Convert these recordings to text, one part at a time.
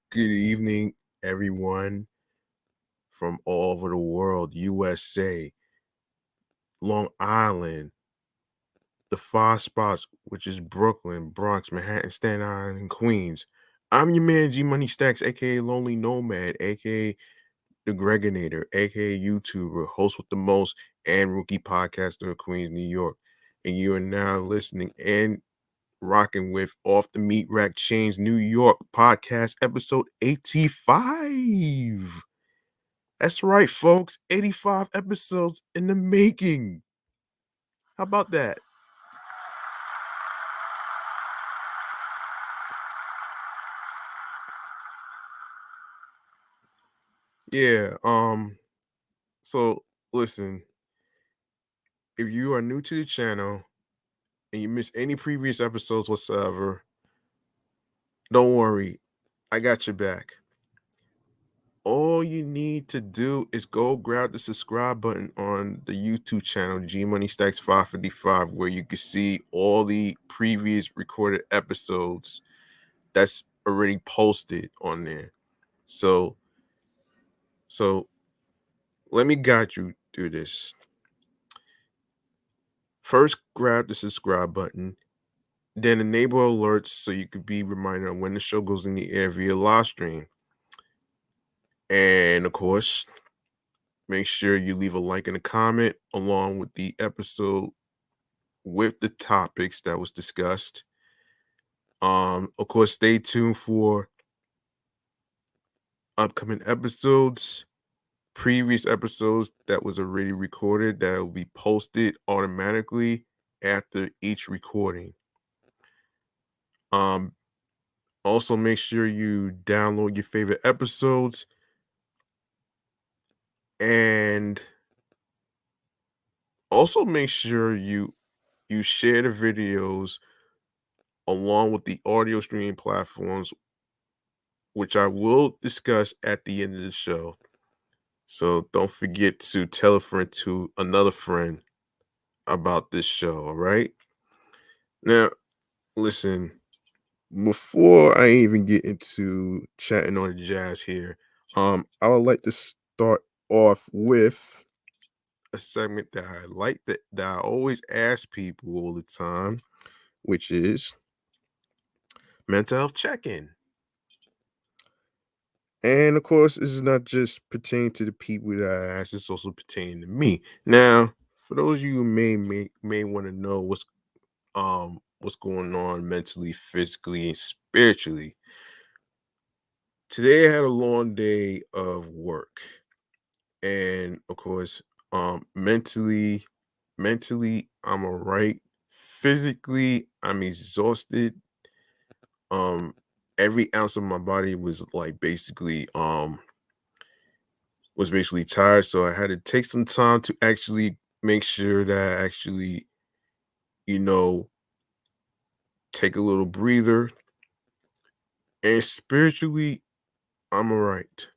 Good evening, everyone from all over the world, USA, Long Island, the five spots, which is Brooklyn, Bronx, Manhattan, Staten Island, and Queens. I'm your man, G Money Stacks, aka Lonely Nomad, aka The Gregonator, aka YouTuber, host with the most, and rookie podcaster of Queens, New York. And you are now listening and rocking with Off the Meatrack Chainz New York podcast episode 85. That's right, folks. 85 episodes in the making. How about that? Yeah, so listen, if you are new to the channel and you miss any previous episodes whatsoever, don't worry. I got your back. All you need to do is go grab the subscribe button on the YouTube channel, G Money Stacks 555, where you can see all the previous recorded episodes that's already posted on there. So let me guide you through this. First, grab the subscribe button, then enable alerts so you can be reminded of when the show goes in the air via live stream. And of course, make sure you leave a like and a comment along with the episode with the topics that was discussed. Of course, stay tuned for upcoming episodes, previous episodes that was already recorded that will be posted automatically after each recording. Also make sure you download your favorite episodes and also make sure you share the videos along with the audio streaming platforms, which I will discuss at the end of the show. So don't forget to tell a friend to another friend about this show, all right? Now, listen, before I even get into chatting on the jazz here, I would like to start off with a segment that I like that I always ask people all the time, which is mental health check-in. And of course, this is not just pertaining to the people that I ask, it's also pertaining to me. Now, for those of you who may want to know what's going on mentally, physically, and spiritually, today I had a long day of work. And of course, mentally, I'm all right. Physically, I'm exhausted. Every ounce of my body was like basically tired. So I had to take some time to actually make sure that I actually, you know, take a little breather. And spiritually, I'm all right.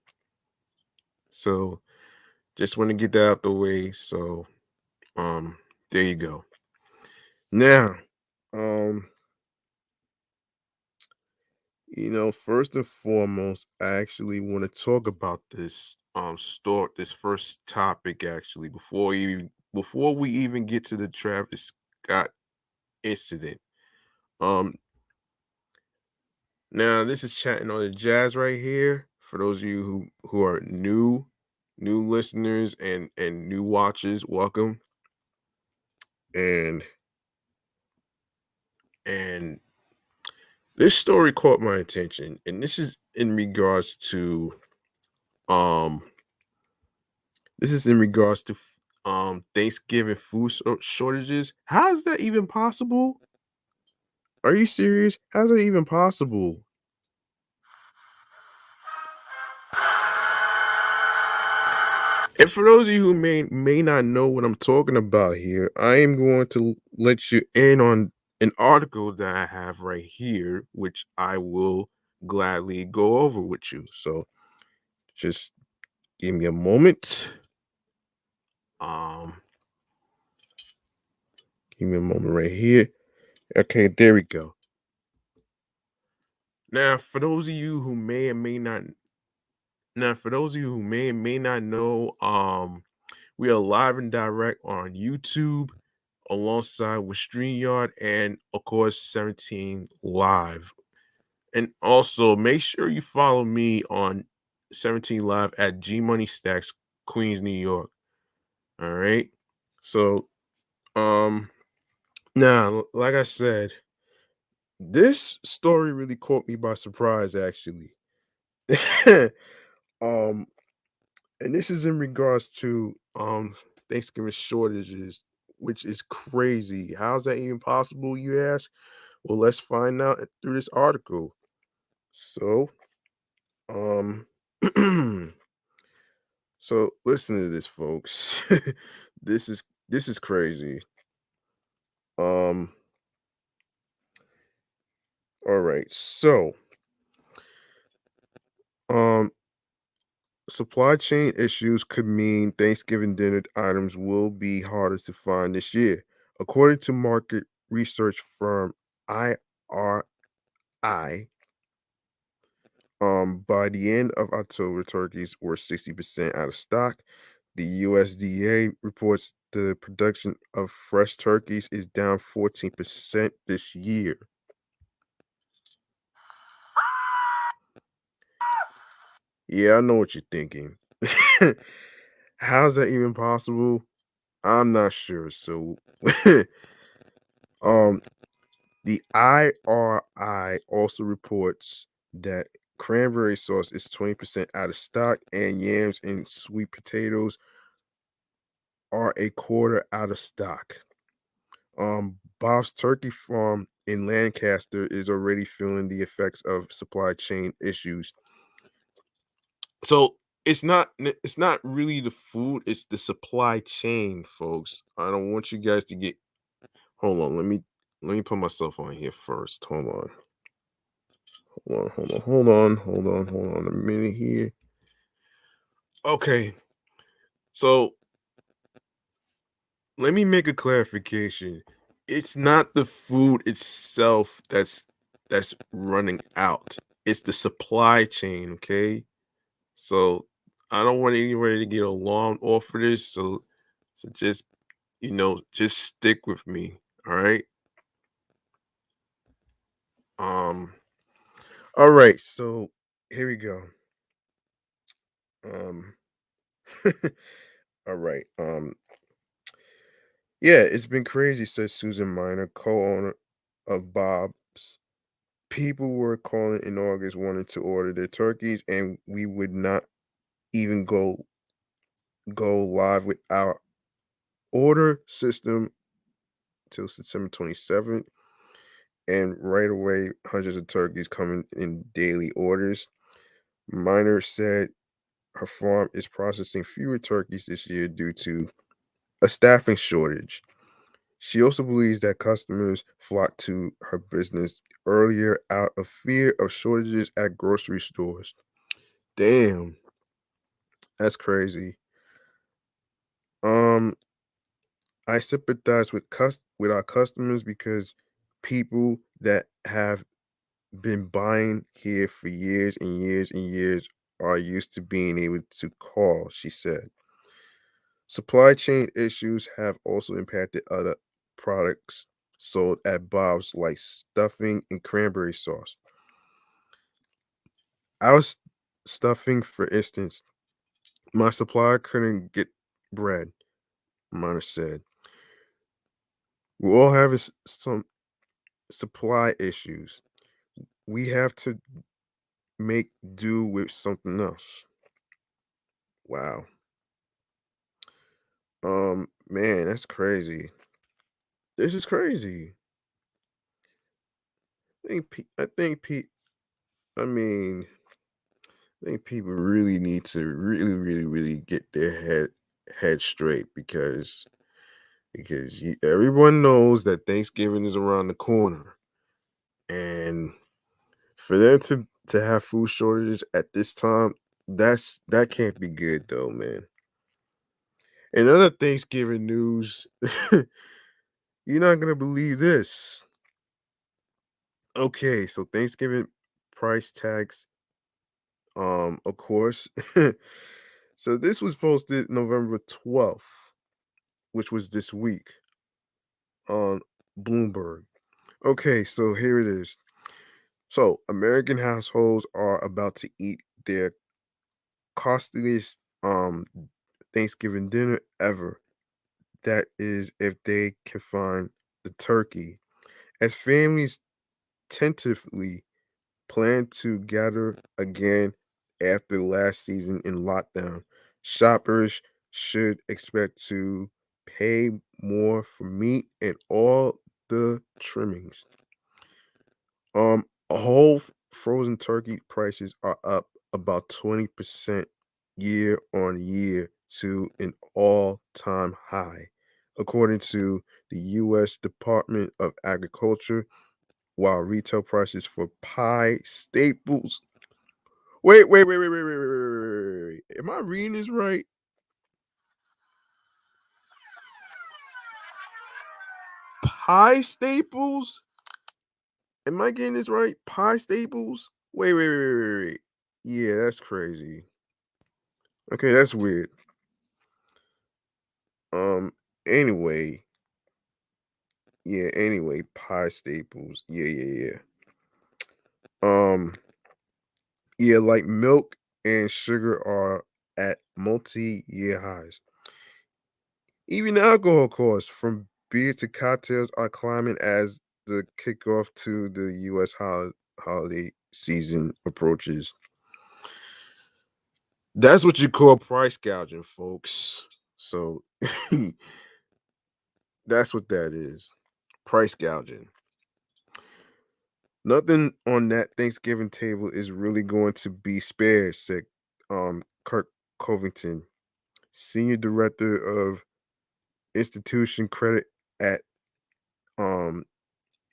So just want to get that out the way. So there you go. Now, um, first and foremost, I actually want to talk about this this first topic actually before we even get to the Travis Scott incident. Um Now this is chatting on the jazz right here. For those of you who are new listeners and new watchers, welcome. And this story caught my attention, and this is in regards to um Thanksgiving food shortages. How is that even possible? Are you serious? How's that even possible? And for those of you who may not know what I'm talking about here, I am going to let you in on an article that I have right here, which I will gladly go over with you. So just give me a moment. Um, Give me a moment right here. Okay, there we go. Now, for those of you who may or may not now for those of you who may or may not know, we are live and direct on YouTube alongside with StreamYard and of course 17 Live. And also make sure you follow me on 17 Live at G Money Stacks, Queens, New York. All right. So now, like I said, this story really caught me by surprise actually. um and this is in regards to Thanksgiving shortages, which is crazy. How's that even possible, you ask? Well, let's find out through this article. So, um so listen to this, folks. This is crazy. Um all right. So, um supply chain issues could mean Thanksgiving dinner items will be harder to find this year. According to market research firm IRI, by the end of October, turkeys were 60% out of stock. The USDA reports the production of fresh turkeys is down 14% this year. Yeah, I know what you're thinking. How's that even possible? I'm not sure. So, um, the IRI also reports that cranberry sauce is 20% out of stock, and yams and sweet potatoes are a quarter out of stock. Bob's Turkey Farm in Lancaster is already feeling the effects of supply chain issues. So it's not really the food, it's the supply chain, folks. I don't want you guys to get hold on, let me put myself on here first. Hold on a minute here. Okay, so let me make a clarification. It's not the food itself that's running out. It's the supply chain, okay? So I don't want anybody to get alarmed off of this. So just just stick with me. All right. Um, all right, so here we go. Um all right. Yeah, it's been crazy, says Susan Miner, co-owner of Bob's. People were calling in August wanting to order their turkeys, and we would not even go live with our order system till September 27th. And right away, hundreds of turkeys coming in daily orders. Miner said her farm is processing fewer turkeys this year due to a staffing shortage. She also believes that customers flock to her business earlier out of fear of shortages at grocery stores. Damn, that's crazy. Um, I sympathize with with our customers because people that have been buying here for years and years and years are used to being able to call, she said. Supply chain issues have also impacted other products sold at Bob's, like stuffing and cranberry sauce. Our stuffing, for instance, my supplier couldn't get bread, Miner said. We all have some supply issues. We have to make do with something else. Wow. Man, that's crazy. This is crazy. I think I mean, I think people really need to really get their head straight because everyone knows that Thanksgiving is around the corner, and for them to have food shortages at this time, that can't be good though, man. And other Thanksgiving news, you're not gonna believe this. Okay, so Thanksgiving price tags, of course. So this was posted November 12th, which was this week on Bloomberg. Okay, so here it is. So American households are about to eat their costliest Thanksgiving dinner ever. That is if they can find the turkey. As families tentatively plan to gather again after last season in lockdown, shoppers should expect to pay more for meat and all the trimmings. Frozen turkey prices are up about 20% year on year to an all-time high, according to the US Department of Agriculture, while retail prices for pie staples. Wait. Am I reading this right? Pie staples? Am I getting this right? Pie staples? Wait. Yeah, that's crazy. Okay, that's weird. Um, anyway, pie staples. Yeah. Yeah, like milk and sugar are at multi-year highs. Even alcohol costs from beer to cocktails are climbing as the kickoff to the U.S. holiday season approaches. That's what you call price gouging, folks. So that's what that is. Price gouging. Nothing on that Thanksgiving table is really going to be spared, said Kirk Covington, senior director of institution credit at um,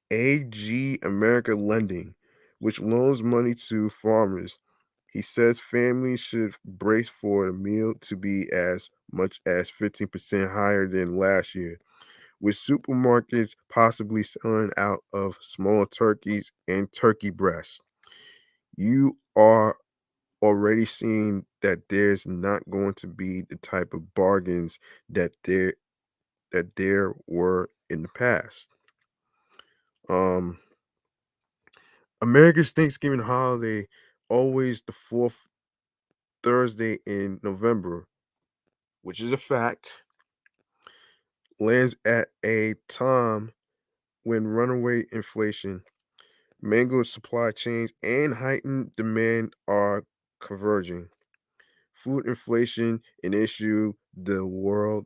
AG America Lending, which loans money to farmers. He says families should brace for the meal to be as much as 15% higher than last year, with supermarkets possibly selling out of small turkeys and turkey breasts. You are already seeing that there's not going to be the type of bargains that there were in the past. Um America's Thanksgiving holiday, always the fourth Thursday in November, which is a fact, lands at a time when runaway inflation, mango supply chains, and heightened demand are converging. Food inflation, an issue the world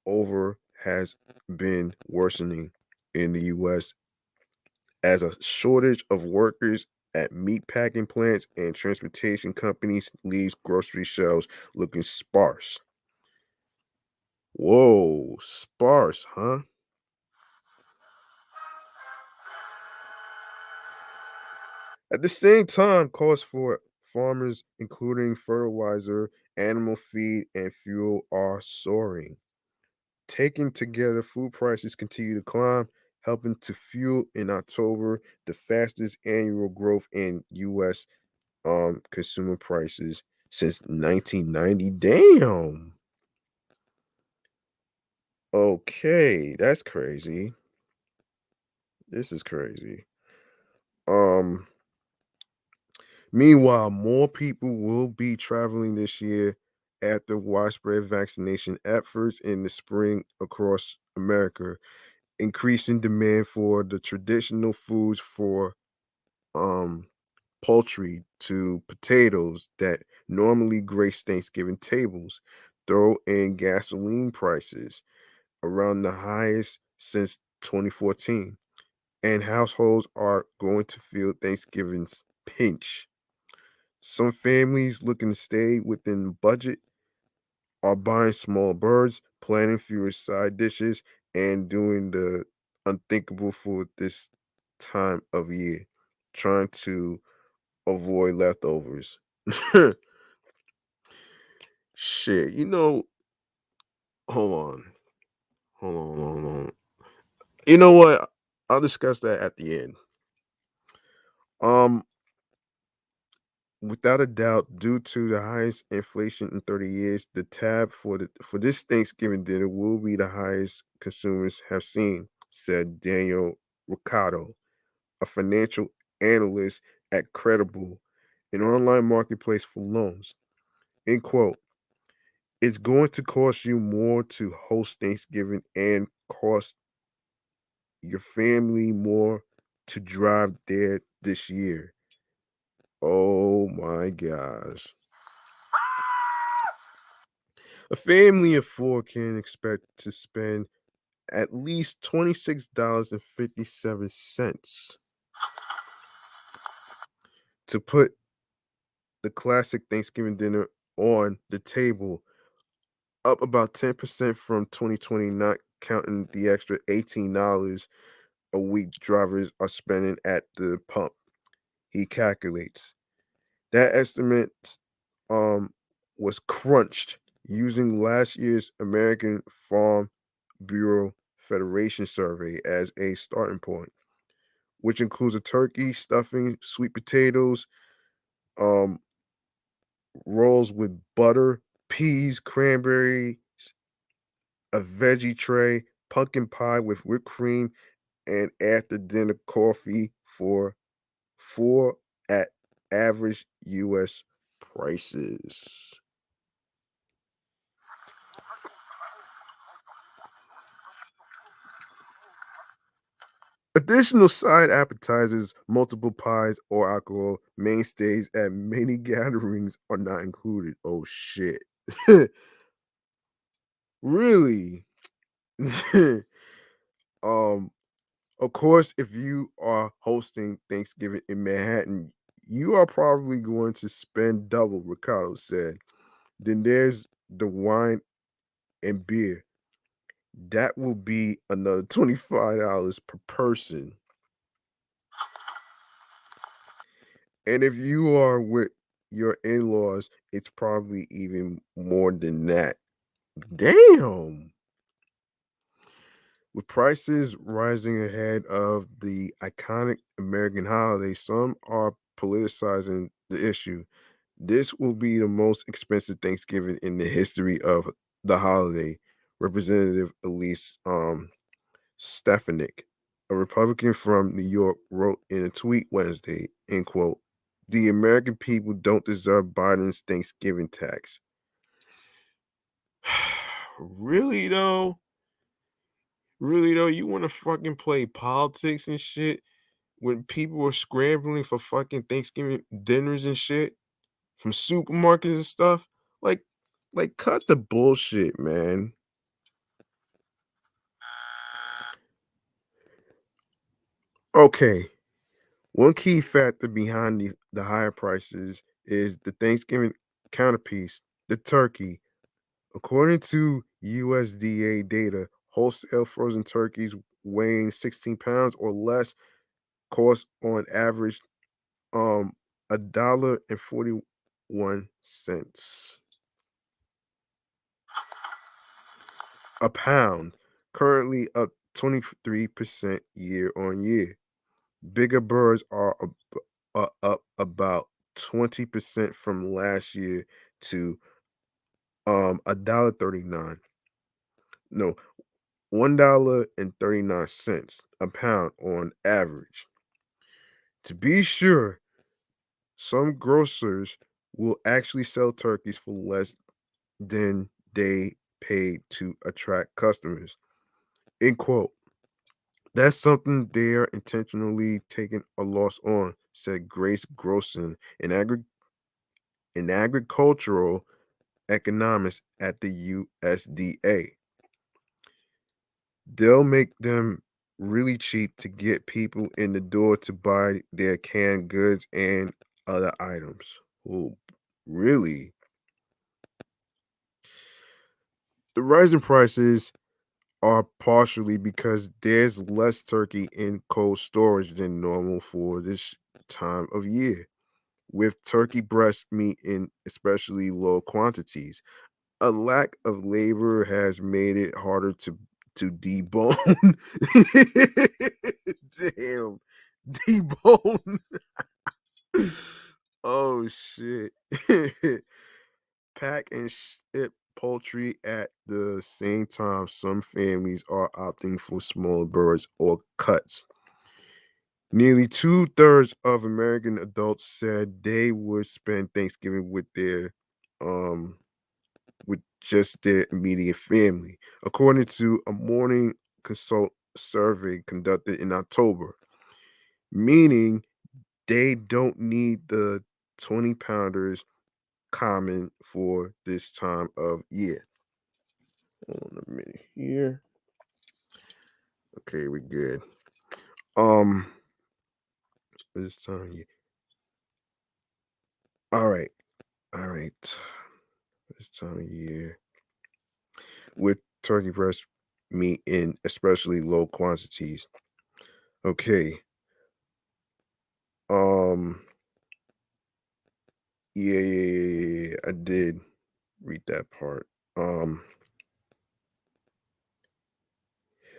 over, has been worsening in the US as a shortage of workers at meat packing plants and transportation companies leaves grocery shelves looking sparse. Whoa, sparse, huh? At the same time, costs for farmers, including fertilizer, animal feed, and fuel, are soaring. Taken together, food prices continue to climb, helping to fuel in October the fastest annual growth in U.S. Consumer prices since 1990. Damn. Okay, that's crazy. This is crazy. Um Meanwhile, more people will be traveling this year after widespread vaccination efforts in the spring across America, increasing demand for the traditional foods for um poultry to potatoes that normally grace Thanksgiving tables. Throw in gasoline prices around the highest since 2014, and households are going to feel Thanksgiving's pinch. Some families looking to stay within budget are buying small birds, planning fewer side dishes, and doing the unthinkable for this time of year, trying to avoid leftovers. Shit, hold on. Hold on. You know what? I'll discuss that at the end. Um, Without a doubt, due to the highest inflation in 30 years, the tab for this Thanksgiving dinner will be the highest consumers have seen, said Daniel Riccardo, a financial analyst at Credible, an online marketplace for loans. End quote. It's going to cost you more to host Thanksgiving and cost your family more to drive there this year. Oh my gosh. A family of four can expect to spend at least $26.57 to put the classic Thanksgiving dinner on the table, up about 10% from 2020, not counting the extra $18 a week drivers are spending at the pump. He calculates. That estimate um was crunched using last year's American Farm Bureau Federation survey as a starting point, which includes a turkey, stuffing, sweet potatoes, um, rolls with butter, peas, cranberries, a veggie tray, pumpkin pie with whipped cream, and after dinner coffee for four at average US prices. Additional side appetizers, multiple pies, or alcohol mainstays at many gatherings are not included. Oh shit. Really? um, of course, if you are hosting Thanksgiving in Manhattan, you are probably going to spend double, Ricardo said. Then there's the wine and beer. That will be another $25 per person. And if you are with your in-laws, it's probably even more than that. Damn. With prices rising ahead of the iconic American holiday, some are politicizing the issue. This will be the most expensive Thanksgiving in the history of the holiday. Representative Elise Stefanik, a Republican from New York, wrote in a tweet Wednesday, end quote, the American people don't deserve Biden's Thanksgiving tax. Really though? Really though, you want to fucking play politics and shit when people are scrambling for fucking Thanksgiving dinners and shit from supermarkets and stuff? Like, like cut the bullshit, man. Okay, one key factor behind the higher prices is the Thanksgiving counterpiece, the turkey. According to USDA data, wholesale frozen turkeys weighing 16 pounds or less cost on average $1.41 a pound, currently up 23% year on year. Bigger birds are up about 20% from last year to $1.39. No, $1.39 a pound on average. To be sure, some grocers will actually sell turkeys for less than they paid to attract customers. End quote. That's something they're intentionally taking a loss on, said Grace Grosson, an agricultural economist at the USDA. They'll make them really cheap to get people in the door to buy their canned goods and other items. Oh, really? The rising prices are partially because there's less turkey in cold storage than normal for this time of year, with turkey breast meat in especially low quantities. A lack of labor has made it harder to debone. Damn, debone. Oh shit. Pack and ship poultry at the same time. Some families are opting for smaller birds or cuts. Nearly two-thirds of American adults said they would spend Thanksgiving um with just their immediate family, according to a morning consult survey conducted in October, meaning they don't need the 20 pounders common for this time of year. Hold on a minute here. Okay, we good. Um, this time of year. All right, all right. This time of year with turkey breast meat in especially low quantities. Okay. Um, yeah, I did read that part.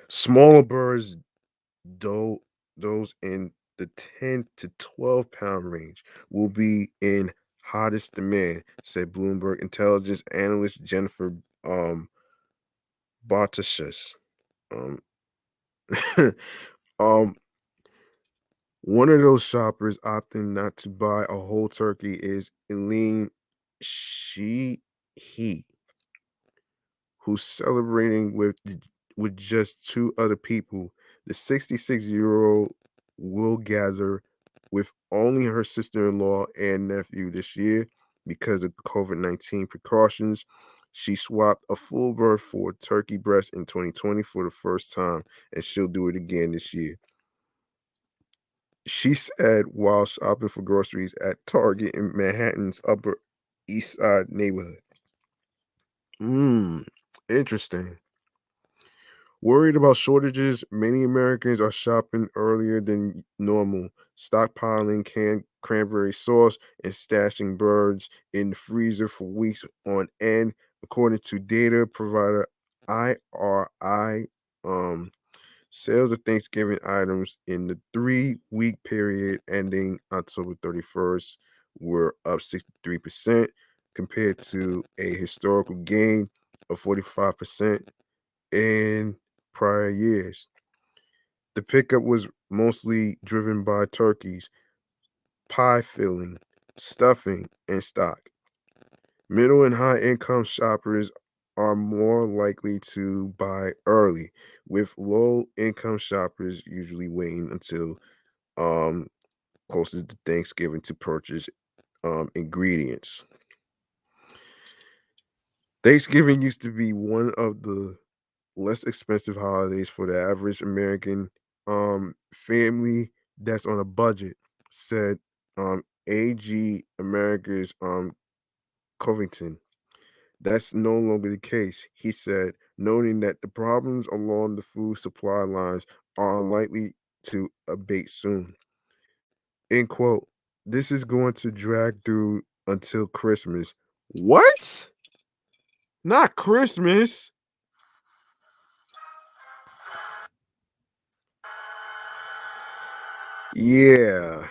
Smaller birds, though, those in the 10 to 12-pound range, will be in hottest demand, said Bloomberg intelligence analyst Jennifer Bartashus. Um, um, One of those shoppers opting not to buy a whole turkey is Eileen Sheehy, who's celebrating with just two other people. The 66-year-old will gather with only her sister-in-law and nephew this year because of COVID-19 precautions. She swapped a full bird for a turkey breast in 2020 for the first time, and she'll do it again this year. She said while shopping for groceries at Target in Manhattan's Upper East Side neighborhood. Interesting. Worried about shortages, many Americans are shopping earlier than normal, stockpiling canned cranberry sauce and stashing birds in the freezer for weeks on end, according to data provider IRI. Sales of Thanksgiving items in the 3-week period ending October 31st were up 63% compared to a historical gain of 45% in prior years. The pickup was mostly driven by turkeys, pie filling, stuffing, and stock. Middle and high income shoppers are more likely to buy early, with low income shoppers usually waiting until um closest to Thanksgiving to purchase ingredients. Thanksgiving used to be one of the less expensive holidays for the average American family that's on a budget, said AG America's Covington. That's no longer the case, he said, noting that the problems along the food supply lines are unlikely to abate soon. End quote. This is going to drag through until Christmas. What? Not Christmas. Yeah.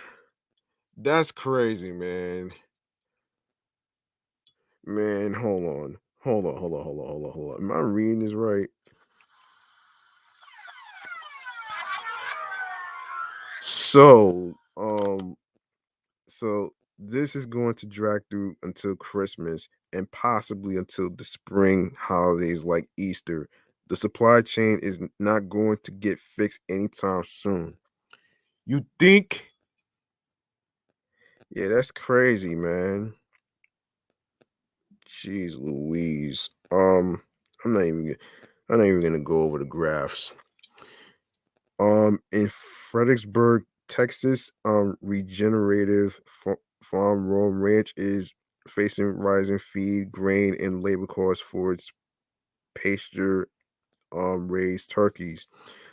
That's crazy, man. Man, hold on. Hold on. Am I reading this right? So, so this is going to drag through until Christmas and possibly until the spring holidays like Easter. The supply chain is not going to get fixed anytime soon. You think? Yeah, that's crazy, man. Jeez Louise. I'm not even I'm not even gonna go over the graphs. In Fredericksburg, Texas, Regenerative Farm Rome Ranch is facing rising feed, grain, and labor costs for its pasture raised turkeys.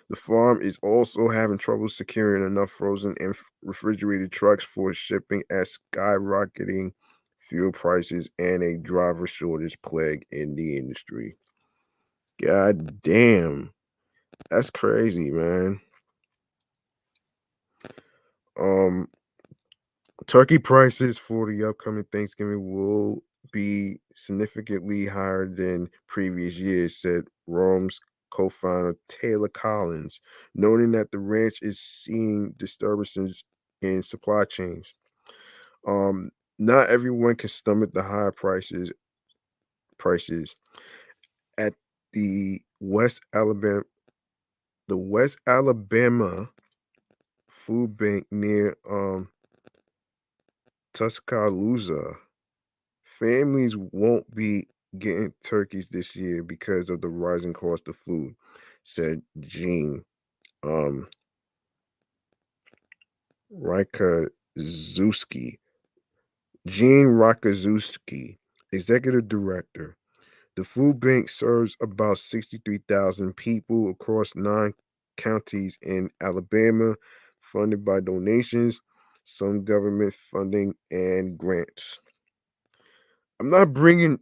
The farm is also having trouble securing enough frozen and refrigerated trucks for shipping as skyrocketing fuel prices and a driver shortage plague in the industry. God damn. That's crazy, man. Um Turkey prices for the upcoming Thanksgiving will be significantly higher than previous years, said Rome's co-founder Taylor Collins, noting that the ranch is seeing disturbances in supply chains. Not everyone can stomach the higher prices at the West Alabama food bank near Tuscaloosa. Families won't be getting turkeys this year because of the rising cost of food, said Gene um, Rakazuski. Gene Rakazuski, executive director. The food bank serves about 63,000 people across 9 counties in Alabama, funded by donations, some government funding, and grants. I'm not bringing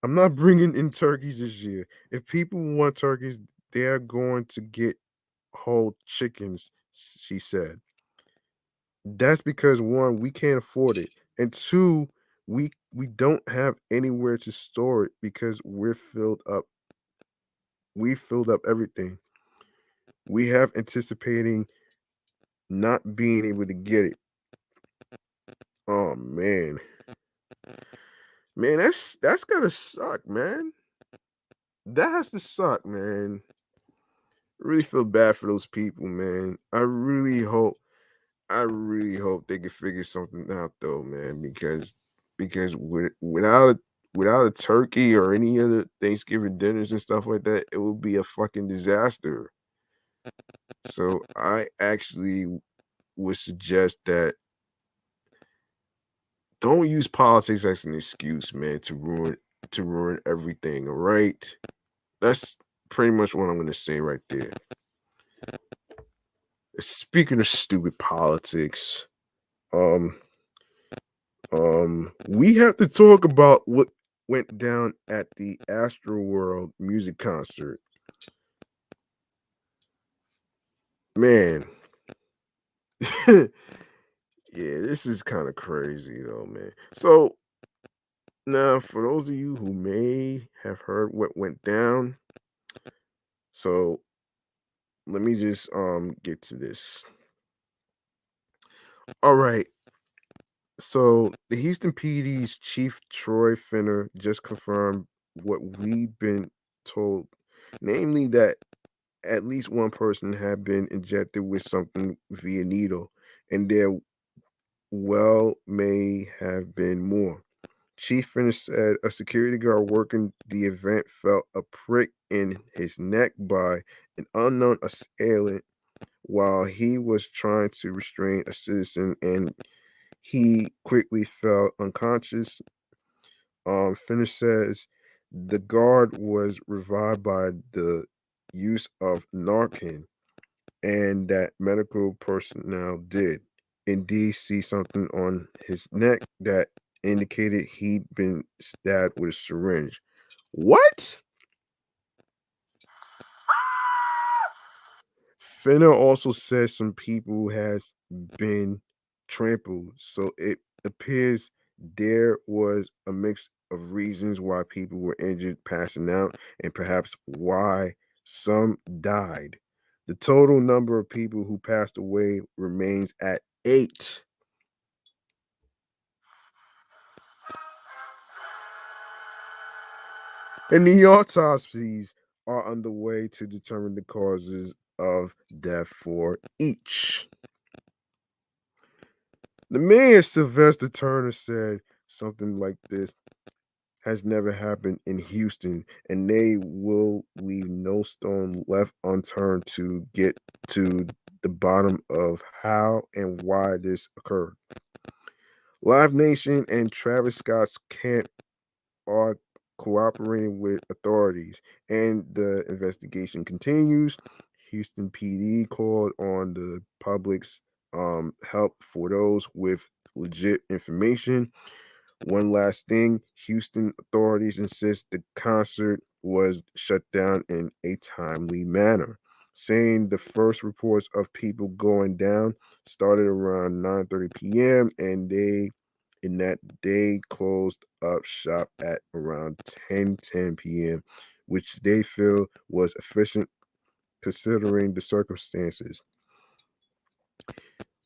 I'm not bringing in turkeys this year. If people want turkeys, they're going to get whole chickens, she said. That's because one, we can't afford it, and two, we don't have anywhere to store it because we're filled up. We filled up everything. We have anticipating not being able to get it. Oh man. Man, that's gotta suck, man. That has to suck, man. Really feel bad for those people, man. I really hope they can figure something out though, man, because without a turkey or any other Thanksgiving dinners and stuff like that, it would be a fucking disaster. So I actually would suggest that don't use politics as an excuse, man, to ruin everything, all right? That's pretty much what I'm gonna say right there. Speaking of stupid politics, um, we have to talk about what went down at the Astroworld music concert. Man, yeah, this is kind of crazy though, man. So now, for those of you who may have heard what went down, so let me just get to this. All right, so the Houston PD's Chief Troy Finner just confirmed what we've been told, namely that at least one person had been injected with something via needle, and there well may have been more. Chief Finner said a security guard working the event felt a prick in his neck by an unknown assailant while he was trying to restrain a citizen, and he quickly fell unconscious. Finner says the guard was revived by the use of Narcan, and that medical personnel did indeed see something on his neck that indicated he'd been stabbed with a syringe. What? Finner also says some people has been trampled, so it appears there was a mix of reasons why people were injured, passing out, and perhaps why some died. The total number of people who passed away remains at 8. And the autopsies are underway to determine the causes of death for each. The mayor, Sylvester Turner, said something like this has never happened in Houston, and they will leave no stone left unturned to get to the bottom of how and why this occurred. Live Nation and Travis Scott's camp are cooperating with authorities, and the investigation continues. Houston PD called on the public's help for those with legit information. One last thing, Houston authorities insist the concert was shut down in a timely manner. saying the first reports of people going down started around 9:30 p.m. and they closed up shop at around 10:10 p.m., which they feel was efficient considering the circumstances.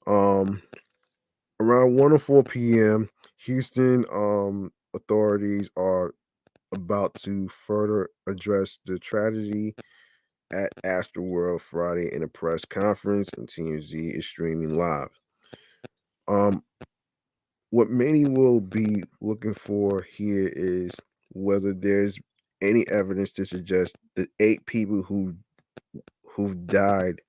Um, Around 1:04 p.m., Houston authorities are about to further address the tragedy at Astroworld Friday in a press conference, and TMZ is streaming live. Um, what many will be looking for here is whether there's any evidence to suggest that 8 people who've died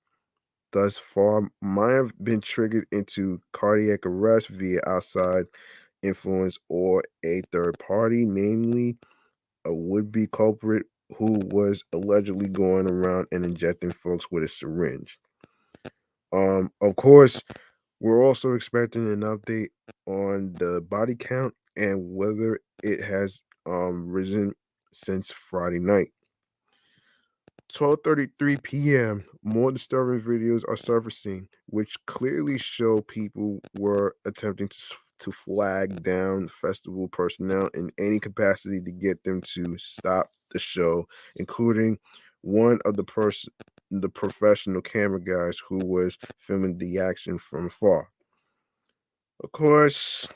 thus far might have been triggered into cardiac arrest via outside influence or a third party, namely a would-be culprit who was allegedly going around and injecting folks with a syringe. Of course, we're also expecting an update on the body count and whether it has risen since Friday night. 12:33 p.m. More disturbing videos are surfacing, which clearly show people were attempting to flag down festival personnel in any capacity to get them to stop the show, including one of the professional camera guys who was filming the action from afar. Of course,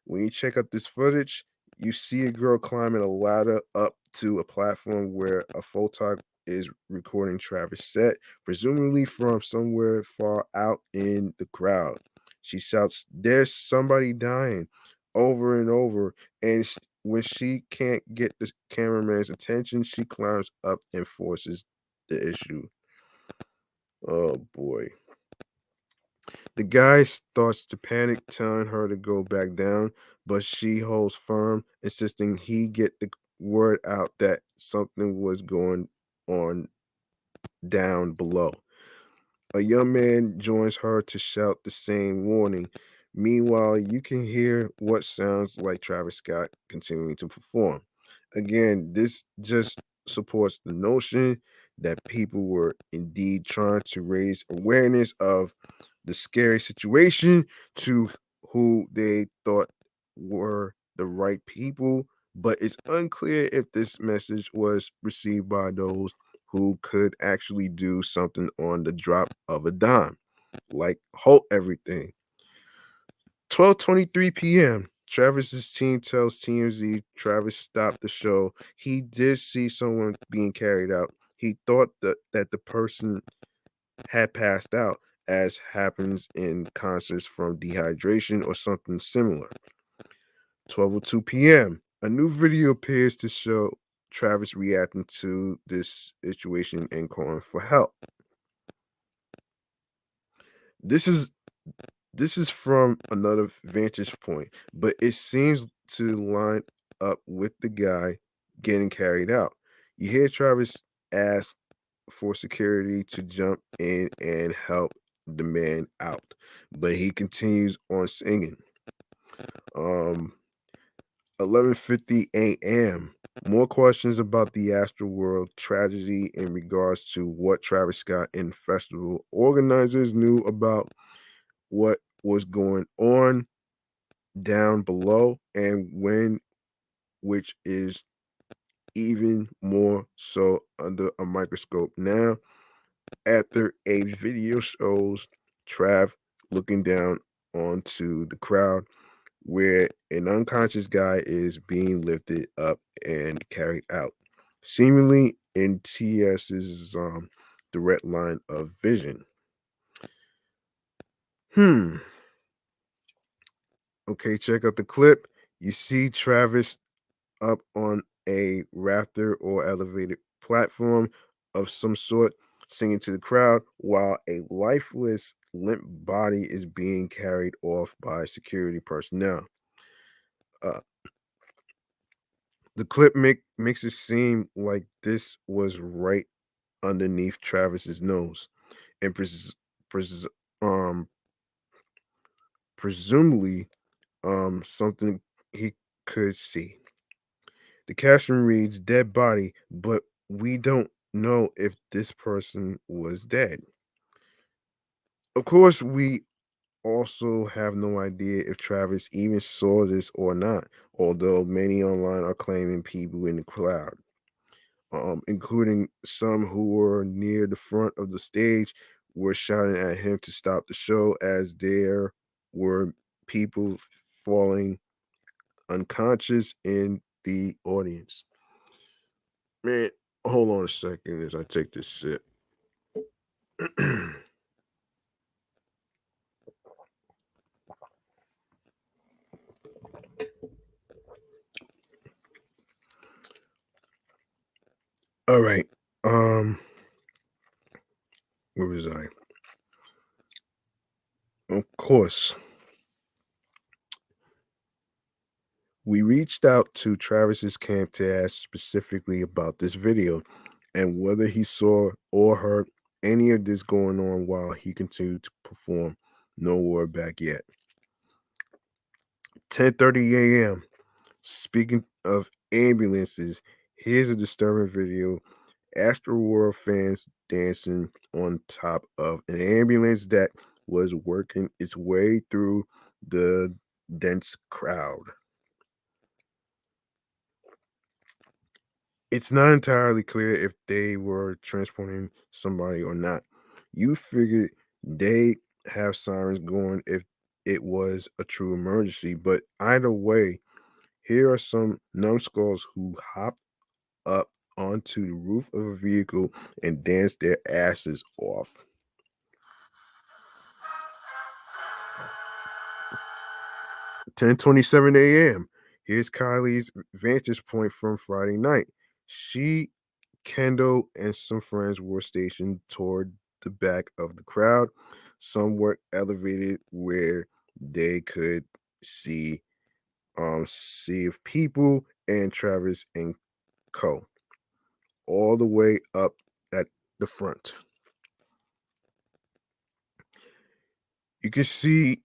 when you check out this footage, you see a girl climbing a ladder up to a platform where a photog is recording Travis' set, presumably from somewhere far out in the crowd. She shouts, "There's somebody dying," over and over, and when she can't get the cameraman's attention, she climbs up and forces the issue. Oh boy. The guy starts to panic, telling her to go back down, but she holds firm, insisting he get the word out that something was going on down below. A young man joins her to shout the same warning. Meanwhile, you can hear what sounds like Travis Scott continuing to perform. Again, this just supports the notion that people were indeed trying to raise awareness of the scary situation to who they thought were the right people, but it's unclear if this message was received by those who could actually do something on the drop of a dime, like halt everything. 12:23 p.m. Travis's team tells TMZ Travis stopped the show. He did see someone being carried out. He thought that the person had passed out, as happens in concerts from dehydration or something similar. 12:02 p.m. A new video appears to show Travis reacting to this situation and calling for help. This is this is from another vantage point, but it seems to line up with the guy getting carried out. You hear Travis ask for security to jump in and help the man out, but he continues on singing. Um 11:50 a.m. More questions about the Astroworld tragedy in regards to what Travis Scott and festival organizers knew about what was going on down below and when, which is even more so under a microscope now after a video shows Trav looking down onto the crowd where an unconscious guy is being lifted up and carried out, seemingly in TS's direct line of vision. Hmm. Okay, check out the clip. You see Travis up on a rafter or elevated platform of some sort, singing to the crowd while a lifeless, limp body is being carried off by security personnel. Uh, the clip makes it seem like this was right underneath Travis's nose, and pres- um, presumably something he could see. The caption reads "dead body," but we don't know if this person was dead. Of course, we also have no idea if Travis even saw this or not, although many online are claiming people in the crowd, including some who were near the front of the stage, were shouting at him to stop the show as there were people falling unconscious in the audience. Man, hold on a second as I take this sip. All right. Um, where was I? Of course, we reached out to Travis's camp to ask specifically about this video and whether he saw or heard any of this going on while he continued to perform. No word back yet. 10:30 a.m. Speaking of ambulances, here's a disturbing video. Astroworld fans dancing on top of an ambulance that was working its way through the dense crowd. It's not entirely clear if they were transporting somebody or not. You figured they have sirens going if it was a true emergency, but either way, here are some numbskulls who hopped up onto the roof of a vehicle and danced their asses off. 10:27 a.m. Here's Kylie's vantage point from Friday night. She, Kendall, and some friends were stationed toward the back of the crowd, somewhat elevated where they could see sea of people and Travis and Co. all the way up at the front. You can see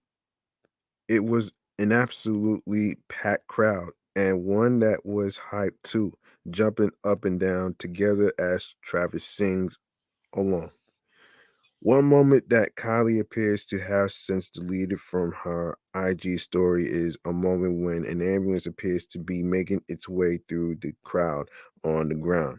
it was an absolutely packed crowd and one that was hyped too, jumping up and down together as Travis sings along. One moment that Kylie appears to have since deleted from her IG story is a moment when an ambulance appears to be making its way through the crowd on the ground.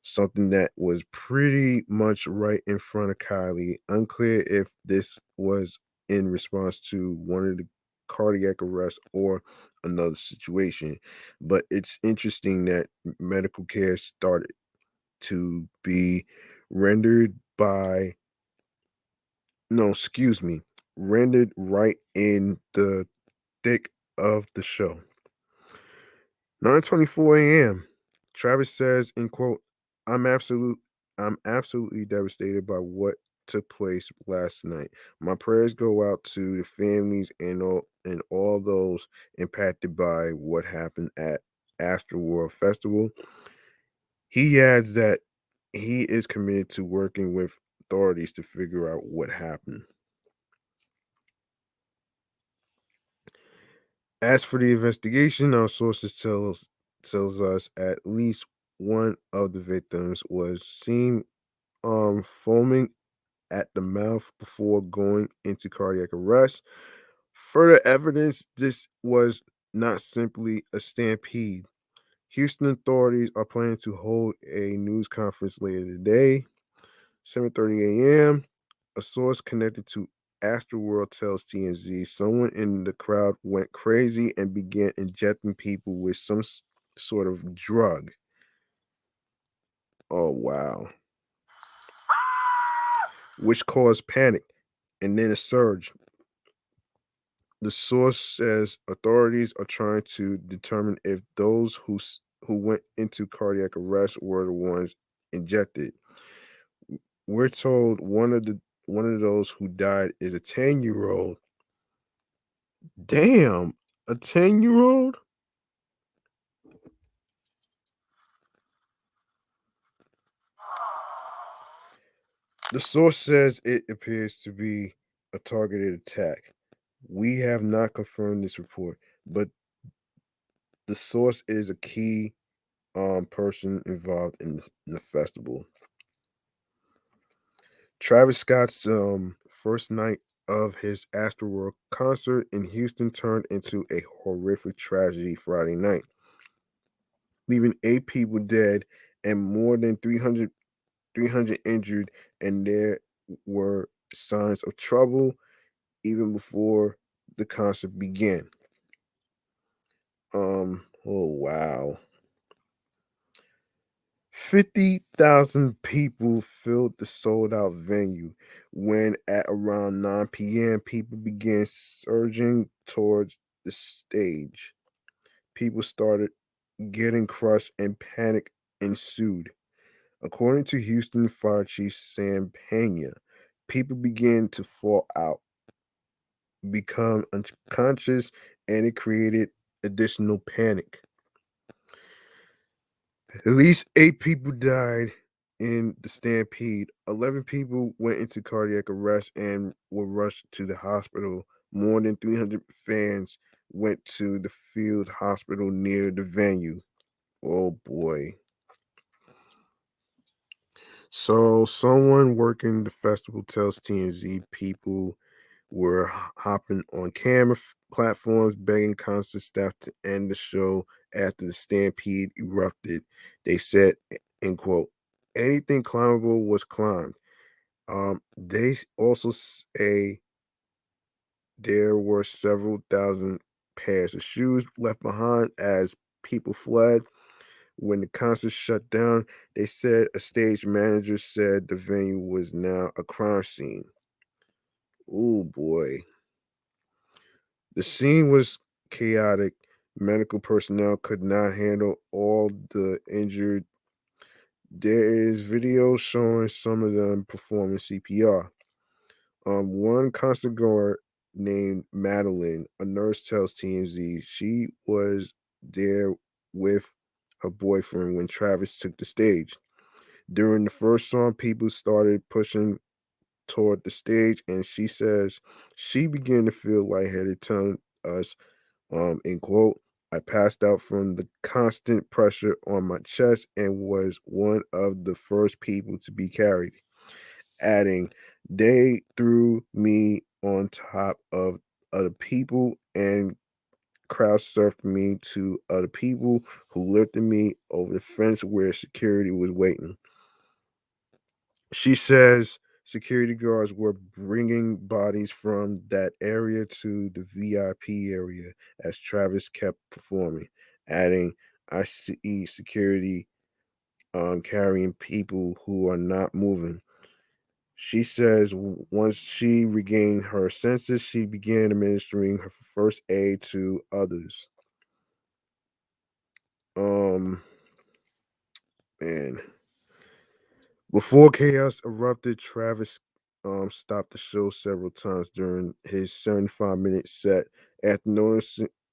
Something that was pretty much right in front of Kylie. Unclear if this was in response to one of the cardiac arrests or another situation. But it's interesting that medical care started to be rendered by no, excuse me, rendered right in the thick of the show. 9:24 a.m. Travis says in quote, I'm absolute I'm absolutely devastated by what took place last night. My prayers go out to the families and all those impacted by what happened at Astroworld Festival. He adds that he is committed to working with authorities to figure out what happened. As for the investigation, our sources tells us at least one of the victims was seen foaming at the mouth before going into cardiac arrest. Further evidence this was not simply a stampede. Houston authorities are planning to hold a news conference later today, 7:30 a.m. A source connected to Astroworld tells TMZ someone in the crowd went crazy and began injecting people with some sort of drug. Oh, wow. Which caused panic and then a surge. The source says authorities are trying to determine if those who went into cardiac arrest were the ones injected. We're told one of those who died is a 10-year-old. Damn, a 10-year-old? The source says it appears to be a targeted attack. We have not confirmed this report, but the source is a key person involved in the festival. Travis Scott's first night of his Astroworld concert in Houston turned into a horrific tragedy Friday night, leaving 8 people dead and more than 300 injured, and there were signs of trouble even before the concert began. Oh wow. 50,000 people filled the sold out venue when at around 9 p.m. people began surging towards the stage. People started getting crushed and panic ensued. According to Houston Fire Chief Sam Pena, people began to fall out, become unconscious, and it created additional panic. At least 8 people died in the stampede. 11 people went into cardiac arrest and were rushed to the hospital. More than 300 fans went to the field hospital near the venue. Oh boy. So, someone working the festival tells TMZ people were hopping on camera platforms begging concert staff to end the show after the stampede erupted. They said, in quote, anything climbable was climbed. They also say there were several thousand pairs of shoes left behind as people fled. When the concert shut down, they said a stage manager said the venue was now a crime scene. Oh boy. The scene was chaotic. Medical personnel could not handle all the injured. There is video showing some of them performing CPR. One constant guard named Madeline, a nurse, tells TMZ she was there with her boyfriend when Travis took the stage. During the first song, people started pushing toward the stage, and she says she began to feel lightheaded, telling us, in quote, I passed out from the constant pressure on my chest and was one of the first people to be carried. Adding, they threw me on top of other people and crowd surfed me to other people who lifted me over the fence where security was waiting. She says security guards were bringing bodies from that area to the VIP area as Travis kept performing, adding, I see security carrying people who are not moving. She says once she regained her senses, she began administering her first aid to others. Um, man. Before chaos erupted, Travis stopped the show several times during his 75-minute set. After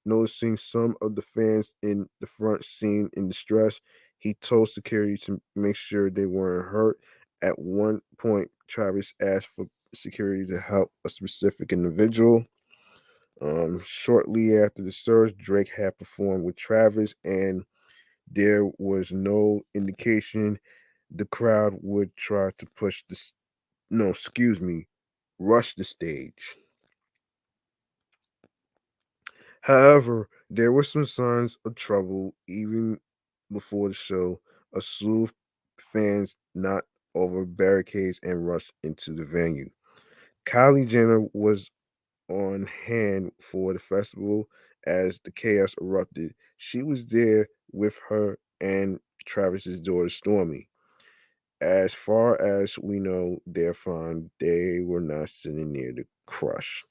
noticing some of the fans in the front seemed in distress, he told security to make sure they weren't hurt. At one point, Travis asked for security to help a specific individual. Shortly after the surge, Drake had performed with Travis, and there was no indication the crowd would try to push this no, excuse me, rush the stage. However, there were some signs of trouble even before the show. A slew of fans knocked over barricades and rushed into the venue. Kylie Jenner was on hand for the festival as the chaos erupted. She was there with her and Travis's daughter Stormy. As far as we know, they're fine. They were not sitting near the crush.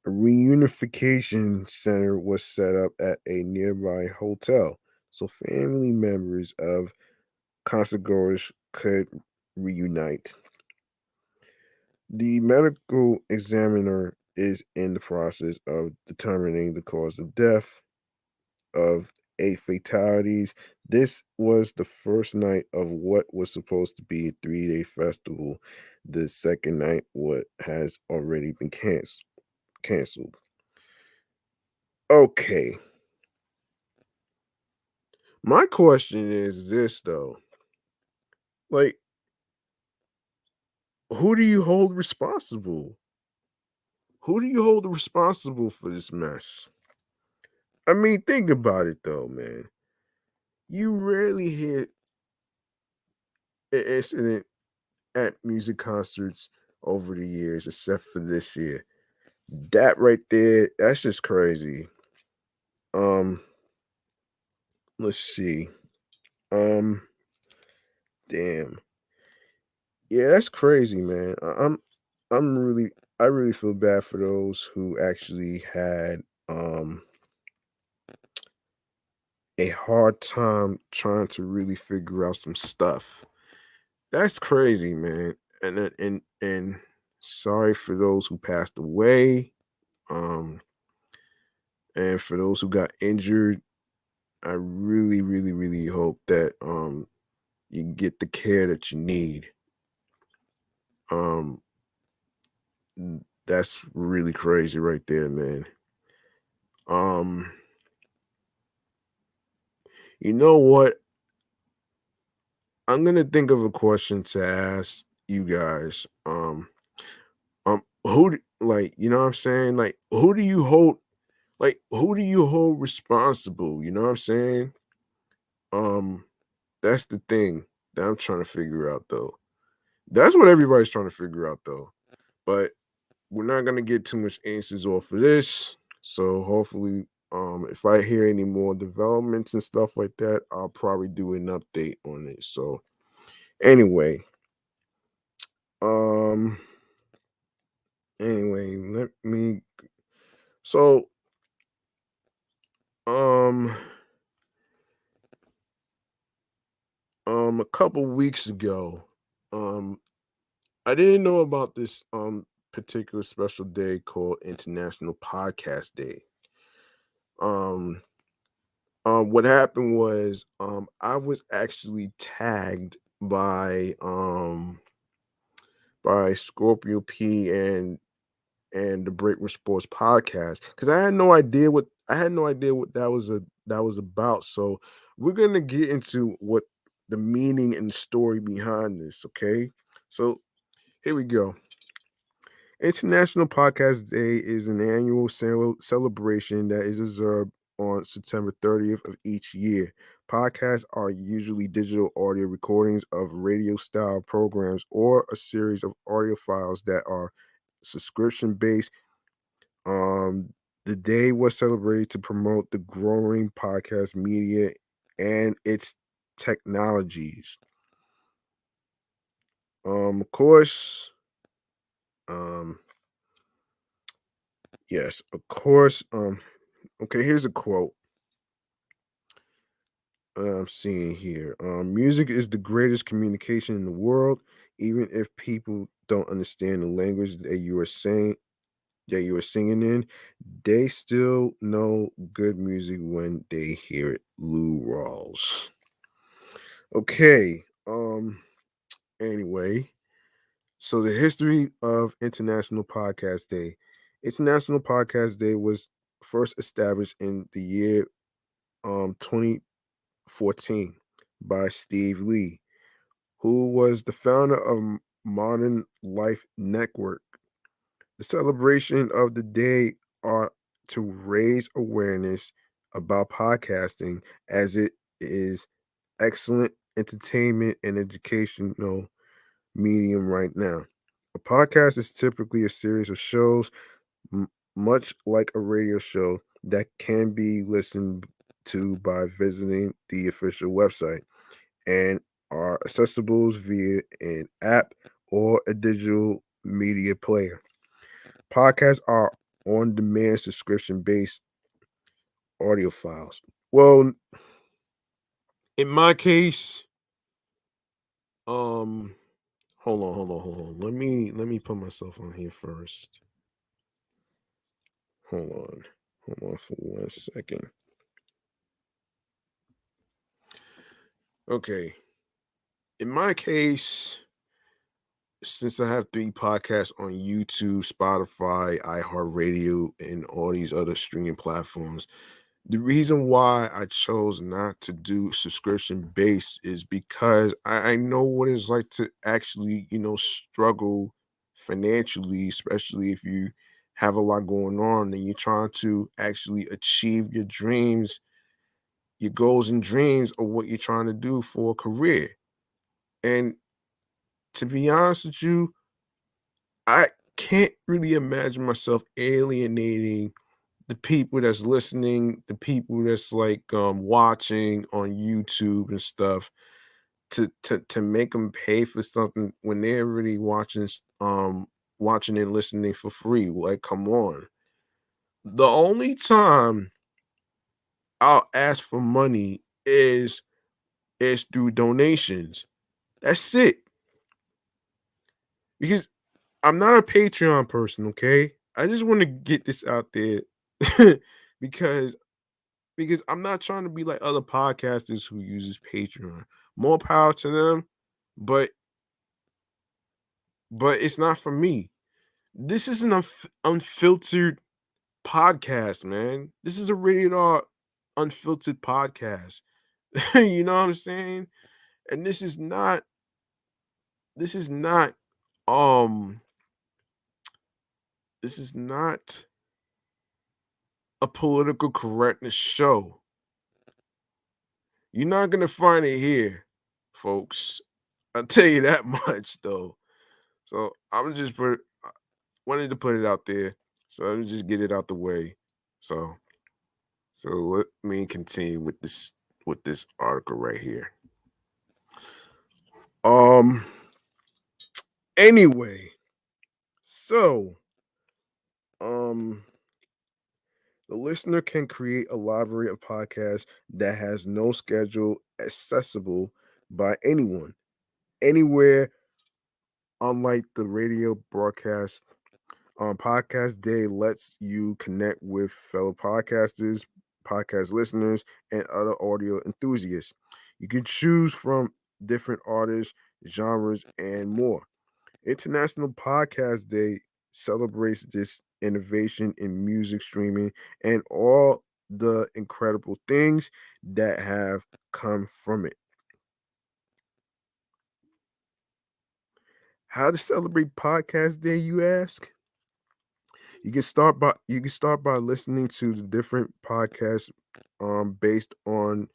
A reunification center was set up at a nearby hotel so family members of concertgoers could reunite. The medical examiner is in the process of determining the cause of death of 8 fatalities. This was the first night of what was supposed to be a 3-day festival. The second night what has already been canceled. Okay. My question is this though. Like who do you hold responsible? Who do you hold responsible for this mess? I mean, think about it though, man. You rarely hear an incident at music concerts over the years, except for this year. That right there, that's just crazy. Um, let's see. Um, damn. Yeah, that's crazy, man. I'm really, I really feel bad for those who actually had a hard time trying to really figure out some stuff. That's crazy, man. And sorry for those who passed away. Um, and for those who got injured, I really, really, really hope that you get the care that you need. Um, that's really crazy right there, man. Um, you know what? I'm gonna think of a question to ask you guys. Like, you know what I'm saying? Like, who do you hold responsible? You know what I'm saying? Um, that's the thing that I'm trying to figure out though. That's what everybody's trying to figure out though. But we're not gonna get too much answers off of this. So hopefully, if I hear any more developments and stuff like that, I'll probably do an update on it. So anyway, um, let me. So um, a couple weeks ago, um, I didn't know about this particular special day called International Podcast Day. Um, what happened was I was actually tagged by Scorpio P and the Breakroom Sports podcast because I had no idea what that was about. So we're gonna get into what the meaning and story behind this. Okay, so here we go. International Podcast Day is an annual celebration that is observed on September 30th of each year. Podcasts are usually digital audio recordings of radio style programs or a series of audio files that are subscription based. The day was celebrated to promote the growing podcast media and its technologies. Of course, um, yes, of course. Okay, here's a quote I'm seeing here. Music is the greatest communication in the world, even if people don't understand the language that you are singing in, they still know good music when they hear it. Lou Rawls. Okay. Anyway, so the history of International Podcast Day. International Podcast Day was first established in the year 2014 by Steve Lee, who was the founder of Modern Life Network. The celebration of the day are to raise awareness about podcasting as it is excellent entertainment and educational medium right now. A podcast is typically a series of shows, much like a radio show, that can be listened to by visiting the official website and are accessible via an app or a digital media player. Podcasts are on demand subscription based audio files. Well, in my case, um, hold on. Let me put myself on here first. Hold on. Hold on for 1 second. Okay. In my case, since I have 3 podcasts on YouTube, Spotify, iHeartRadio, and all these other streaming platforms, The reason why I chose not to do subscription based is because I know what it's like to actually, struggle financially, especially if you have a lot going on and you're trying to actually achieve your dreams, your goals and dreams of what you're trying to do for a career. And to be honest with you, I can't really imagine myself alienating the people that's listening, the people that's like watching on YouTube and stuff to make them pay for something when they're really watching and listening for free. Like, come on. The only time I'll ask for money is through donations. That's it. Because I'm not a Patreon person, okay? I just want to get this out there because I'm not trying to be like other podcasters who uses Patreon. More power to them, but it's not for me. This is an unfiltered podcast, man. This is a rated R unfiltered podcast. You know what I'm saying? And this is not um this is not a political correctness show. You're not gonna find it here, folks. I'll tell you that much though. So I'm just wanted to put it out there. So let me just get it out the way. So let me continue with this article right here. Um anyway, so um the listener can create a library of podcasts that has no schedule, accessible by anyone, anywhere, unlike the radio broadcast. Podcast Day lets you connect with fellow podcasters, podcast listeners, and other audio enthusiasts. You can choose from different artists, genres, and more. International Podcast Day celebrates this innovation in music streaming and all the incredible things that have come from it. How to celebrate Podcast Day, you ask? You can start by listening to the different podcasts based on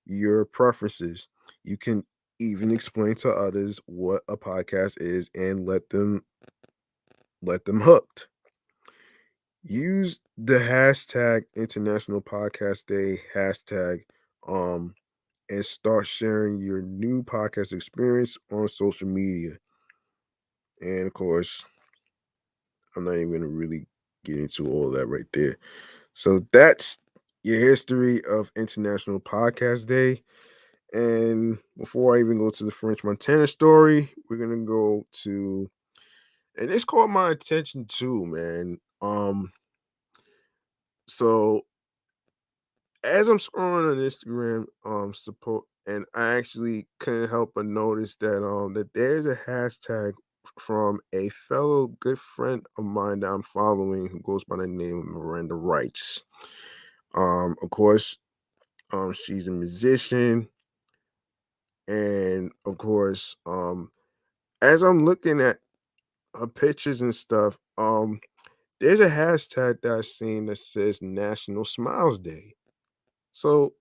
your preferences. You can even explain to others what a podcast is and let them hooked. Use the hashtag International Podcast Day hashtag um and start sharing your new podcast experience on social media. And of course, I'm not even gonna really get into all that right there. So that's your history of International Podcast Day. And before I even go to the French Montana story, we're gonna go to, and this caught my attention too, man. So as I'm scrolling on Instagram, support, and I actually couldn't help but notice that there's a hashtag from a fellow good friend of mine that I'm following who goes by the name of Miranda Wrights. Of course, she's a musician, and of course, as I'm looking at her pictures and stuff, there's a hashtag that I've seen that says National Smiles Day. So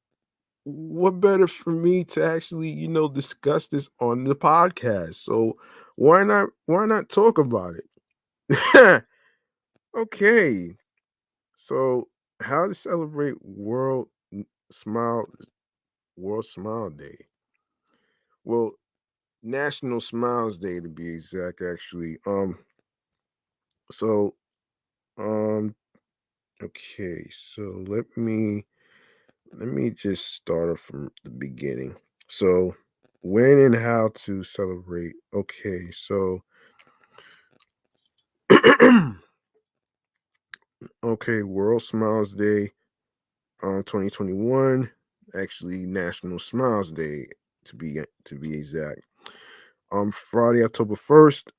what better for me to actually, discuss this on the podcast? So why not talk about it? Okay. So how to celebrate Smile World Smile Day? Well, National Smiles Day to be exact, actually. So um okay, so let me just start off from the beginning. So when and how to celebrate. Okay, so okay, World Smiles Day 2021, actually National Smiles Day to be exact. Friday, October 1st,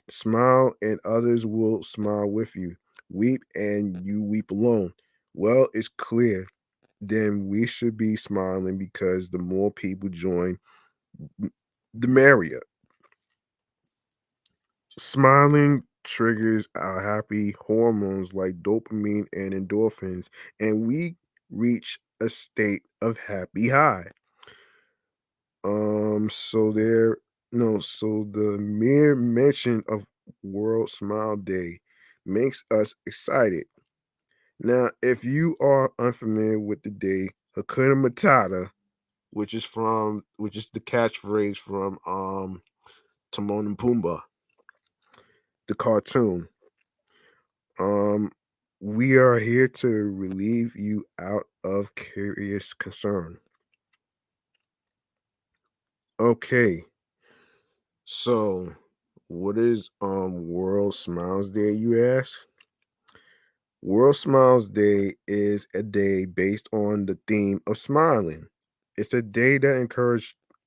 smile and others will smile with you. Weep and you weep alone. Well, it's clear. then we should be smiling because the more people join, the merrier. Smiling triggers our happy hormones like dopamine and endorphins, and we reach a state of happy high. So there, no, so the mere mention of World Smile Day makes us excited. Now, if you are unfamiliar with the day, Hakuna Matata, which is the catchphrase from Timon and Pumbaa, the cartoon. Um, we are here to relieve you out of curious concern. Okay, so what is World Smiles Day, you ask? World Smiles Day is a day based on the theme of smiling. It's a day that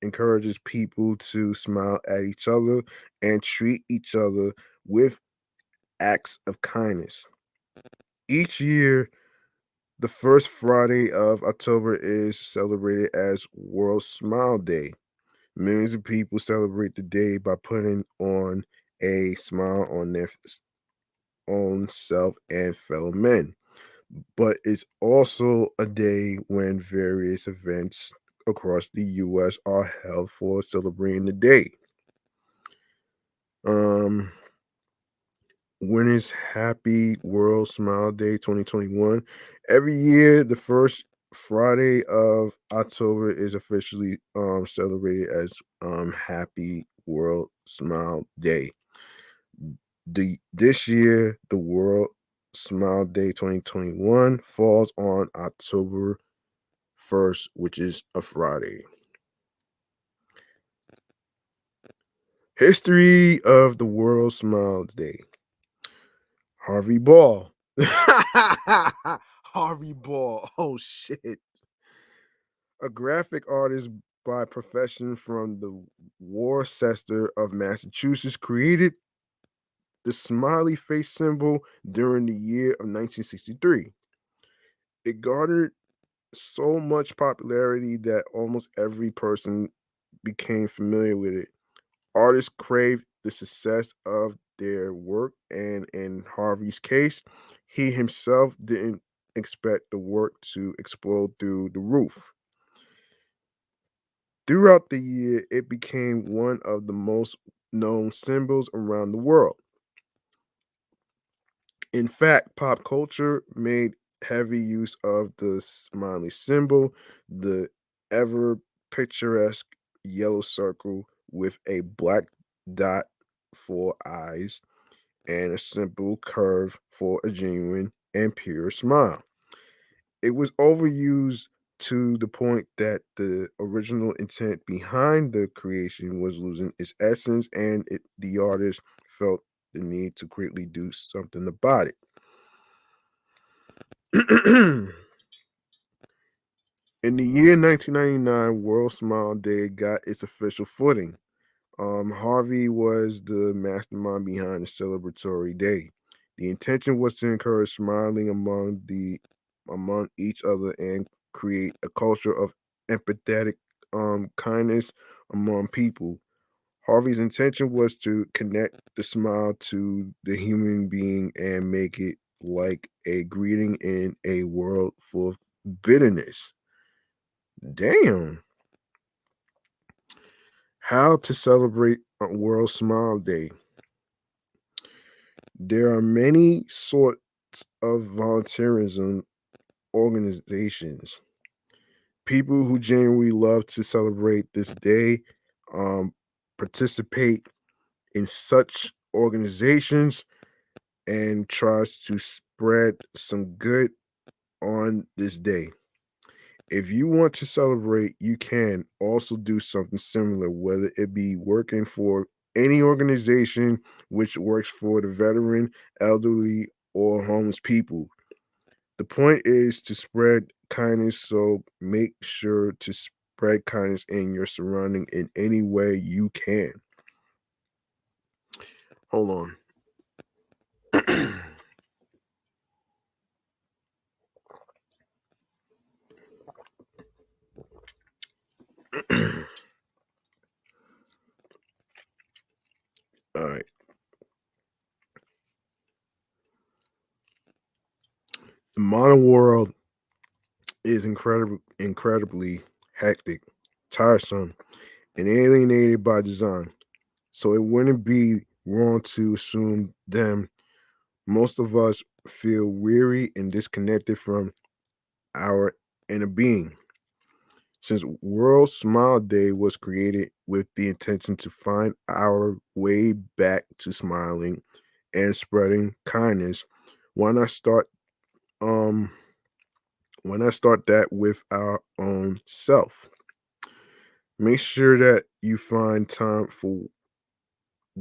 encourages people to smile at each other and treat each other with acts of kindness. Each year, the first Friday of October is celebrated as World Smile Day. Millions of people celebrate the day by putting on a smile on their own self and fellow men. But it's also a day when various events across the US are held for celebrating the day. Um, when is Happy World Smile Day 2021? Every year, the first Friday of October is officially celebrated as Happy World Smile Day. This year, the World Smile Day 2021 falls on October 1st, which is a Friday. History of the World Smile Day. Harvey Ball. Harvey Ball. Oh shit. A graphic artist by profession from the Worcester of Massachusetts created the smiley face symbol during the year of 1963. It garnered so much popularity that almost every person became familiar with it. Artists craved the success of their work, and in Harvey's case, he himself didn't expect the work to explode through the roof. Throughout the year, it became one of the most known symbols around the world. In fact, pop culture made heavy use of the smiley symbol, the ever picturesque yellow circle with a black dot for eyes and a simple curve for a genuine and pure smile. It was overused to the point that the original intent behind the creation was losing its essence, and the artist felt the need to quickly do something about it. In the year 1999, World Smile Day got its official footing. Harvey was the mastermind behind the celebratory day. The intention was to encourage smiling among each other and create a culture of empathetic kindness among people. Harvey's intention was to connect the smile to the human being and make it like a greeting in a world full of bitterness. Damn. How to celebrate World Smile Day. There are many sorts of volunteerism organizations. People who genuinely love to celebrate this day um, participate in such organizations and tries to spread some good on this day. If you want to celebrate, you can also do something similar, whether it be working for any organization which works for the veteran, elderly, or homeless people. The point is to spread kindness, so make sure to spread kindness in your surrounding in any way you can. Hold on. All right. The modern world is incredibly hectic, tiresome, and alienated by design. So it wouldn't be wrong to assume that most of us feel weary and disconnected from our inner being. Since World Smile Day was created with the intention to find our way back to smiling and spreading kindness, why not start um that with our own self? Make sure that you find time for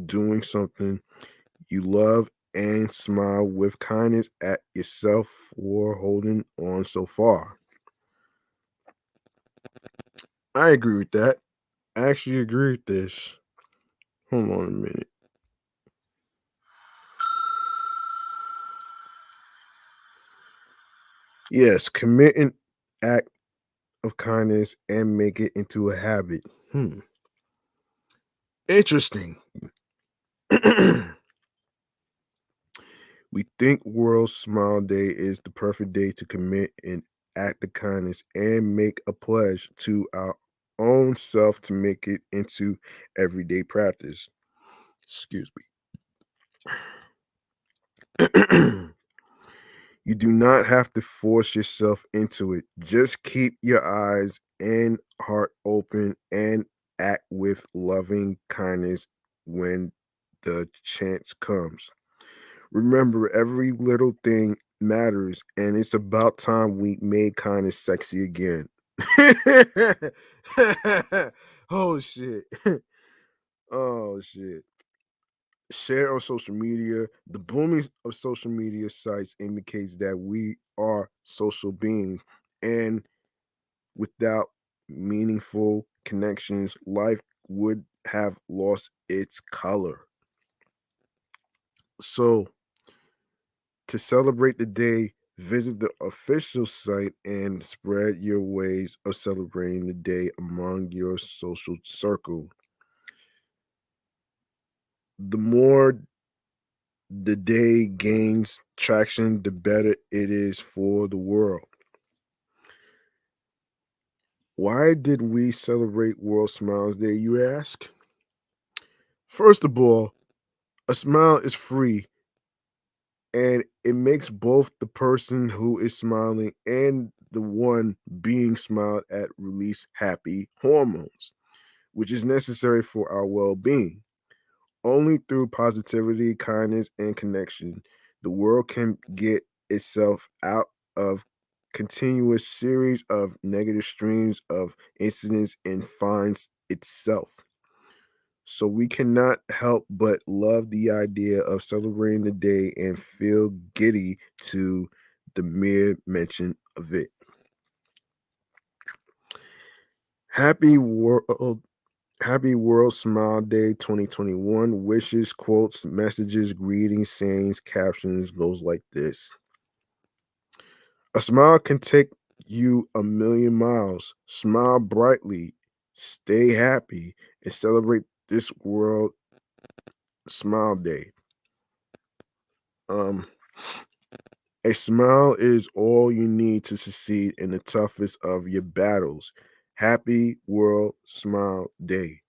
doing something you love and smile with kindness at yourself for holding on so far. I agree with that. I actually agree with this. Hold on a minute. Yes, commit an act of kindness and make it into a habit. Interesting. We think World Smile Day is the perfect day to commit an act of kindness and make a pledge to our own self to make it into everyday practice. Excuse me. You do not have to force yourself into it. Just keep your eyes and heart open and act with loving kindness when the chance comes. Remember, every little thing matters, and it's about time we made kindness sexy again. Oh shit. Oh shit. Share on social media. The booming of social media sites indicates that we are social beings, and without meaningful connections, life would have lost its color. So, to celebrate the day, visit the official site and spread your ways of celebrating the day among your social circle. The more the day gains traction, the better it is for the world. Why did we celebrate World Smiles Day, you ask? First of all, a smile is free and it makes both the person who is smiling and the one being smiled at release happy hormones, which is necessary for our well being. Only through positivity, kindness, and connection, the world can get itself out of continuous series of negative streams of incidents and finds itself. So we cannot help but love the idea of celebrating the day and feel giddy to the mere mention of it. Happy world Happy World Smile Day 2021. Wishes, quotes, messages, greetings, sayings, captions goes like this. A smile can take you a million miles. Smile brightly, stay happy, and celebrate this World Smile Day. Um, a smile is all you need to succeed in the toughest of your battles. Happy World Smile Day.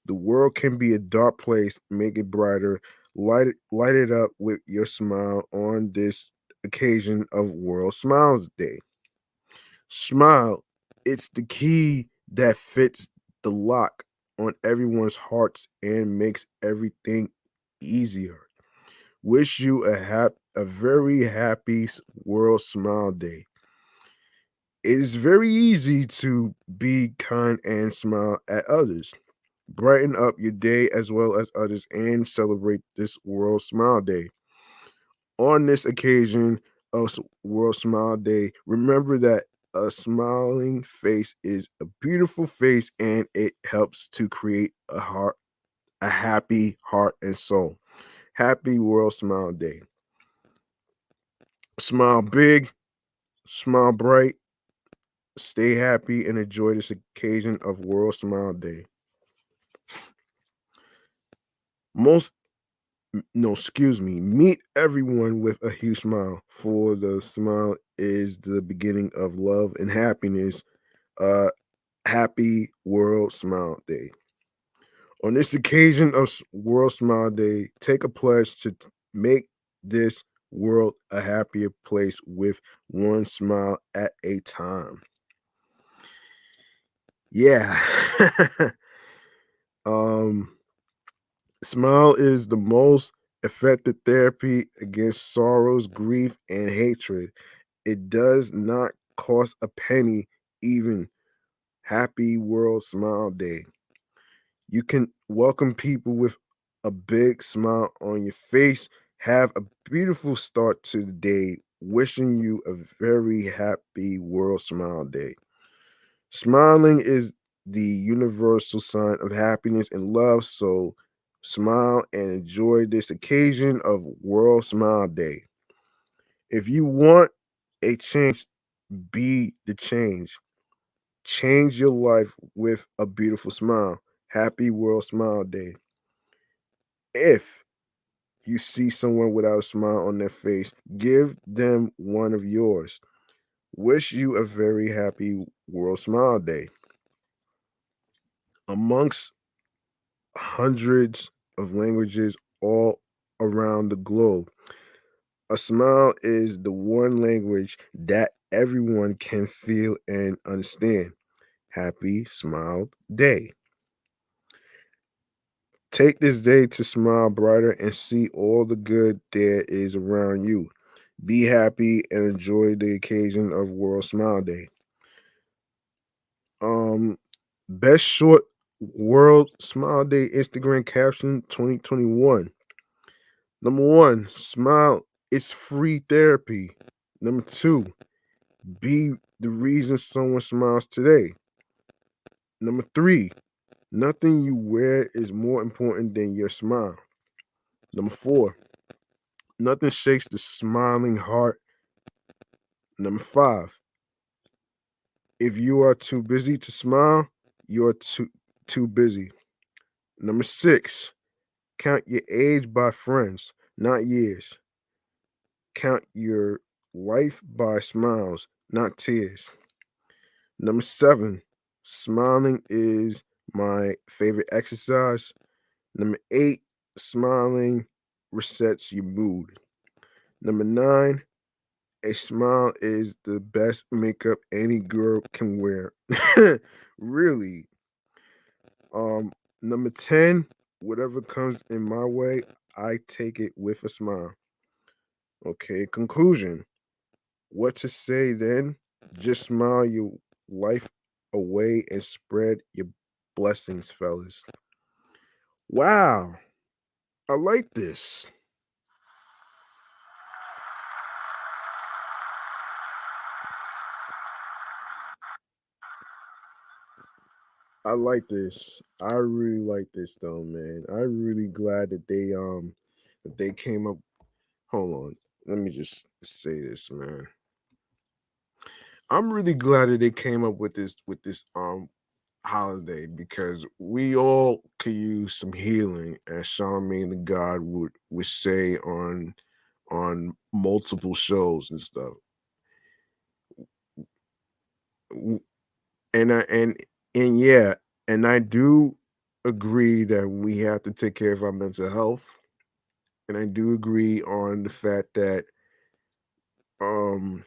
The world can be a dark place. Make it brighter. Light it up with your smile on this occasion of World Smiles Day. Smile. It's the key that fits the lock on everyone's hearts and makes everything easier. Wish you a very happy World Smile Day. It is very easy to be kind and smile at others. Brighten up your day as well as others and celebrate this World Smile Day. On this occasion of World Smile Day, remember that a smiling face is a beautiful face and it helps to create a happy heart and soul. Happy World Smile Day. Smile big, smile bright, stay happy, and enjoy this occasion of World Smile Day. Most no, excuse me, meet everyone with a huge smile, for the smile is the beginning of love and happiness. Happy World Smile Day. On this occasion of World Smile Day, take a pledge to make this world a happier place with one smile at a time. Yeah. um Smile is the most effective therapy against sorrows, grief, and hatred. It does not cost a penny even. Happy World Smile Day. You can welcome people with a big smile on your face. Have a beautiful start to the day. Wishing you a very happy World Smile Day. Smiling is the universal sign of happiness and love. So smile and enjoy this occasion of World Smile Day. If you want a change, be the change. Change your life with a beautiful smile. Happy World Smile Day. If you see someone without a smile on their face, give them one of yours. Wish you a very happy World Smile Day. Amongst hundreds of languages all around the globe, a smile is the one language that everyone can feel and understand. Happy Smile Day. Take this day to smile brighter and see all the good there is around you. Be happy and enjoy the occasion of World Smile Day. Um, Best short World Smile Day Instagram caption 2021. Number one, smile. It's free therapy. Number two, be the reason someone smiles today. Number three, nothing you wear is more important than your smile. Number four, nothing shakes the smiling heart. Number five, if you are too busy to smile, you're too busy. Number six, count your age by friends, not years. Count your life by smiles, not tears. Number seven, smiling is my favorite exercise. Number eight, smiling resets your mood. Number nine, a smile is the best makeup any girl can wear. Really. Number 10, whatever comes in my way, I take it with a smile. Okay, conclusion. What to say then? Just smile your life away and spread your blessings, fellas. Wow, I like this. I like this. I really like this though, man. I'm really glad that they came up. Hold on. Let me just say this, man. I'm really glad that they came up with this holiday because we all could use some healing, as Charlamagne the God would say on multiple shows and stuff. W- And I and yeah, and I do agree that we have to take care of our mental health. And I do agree on the fact that um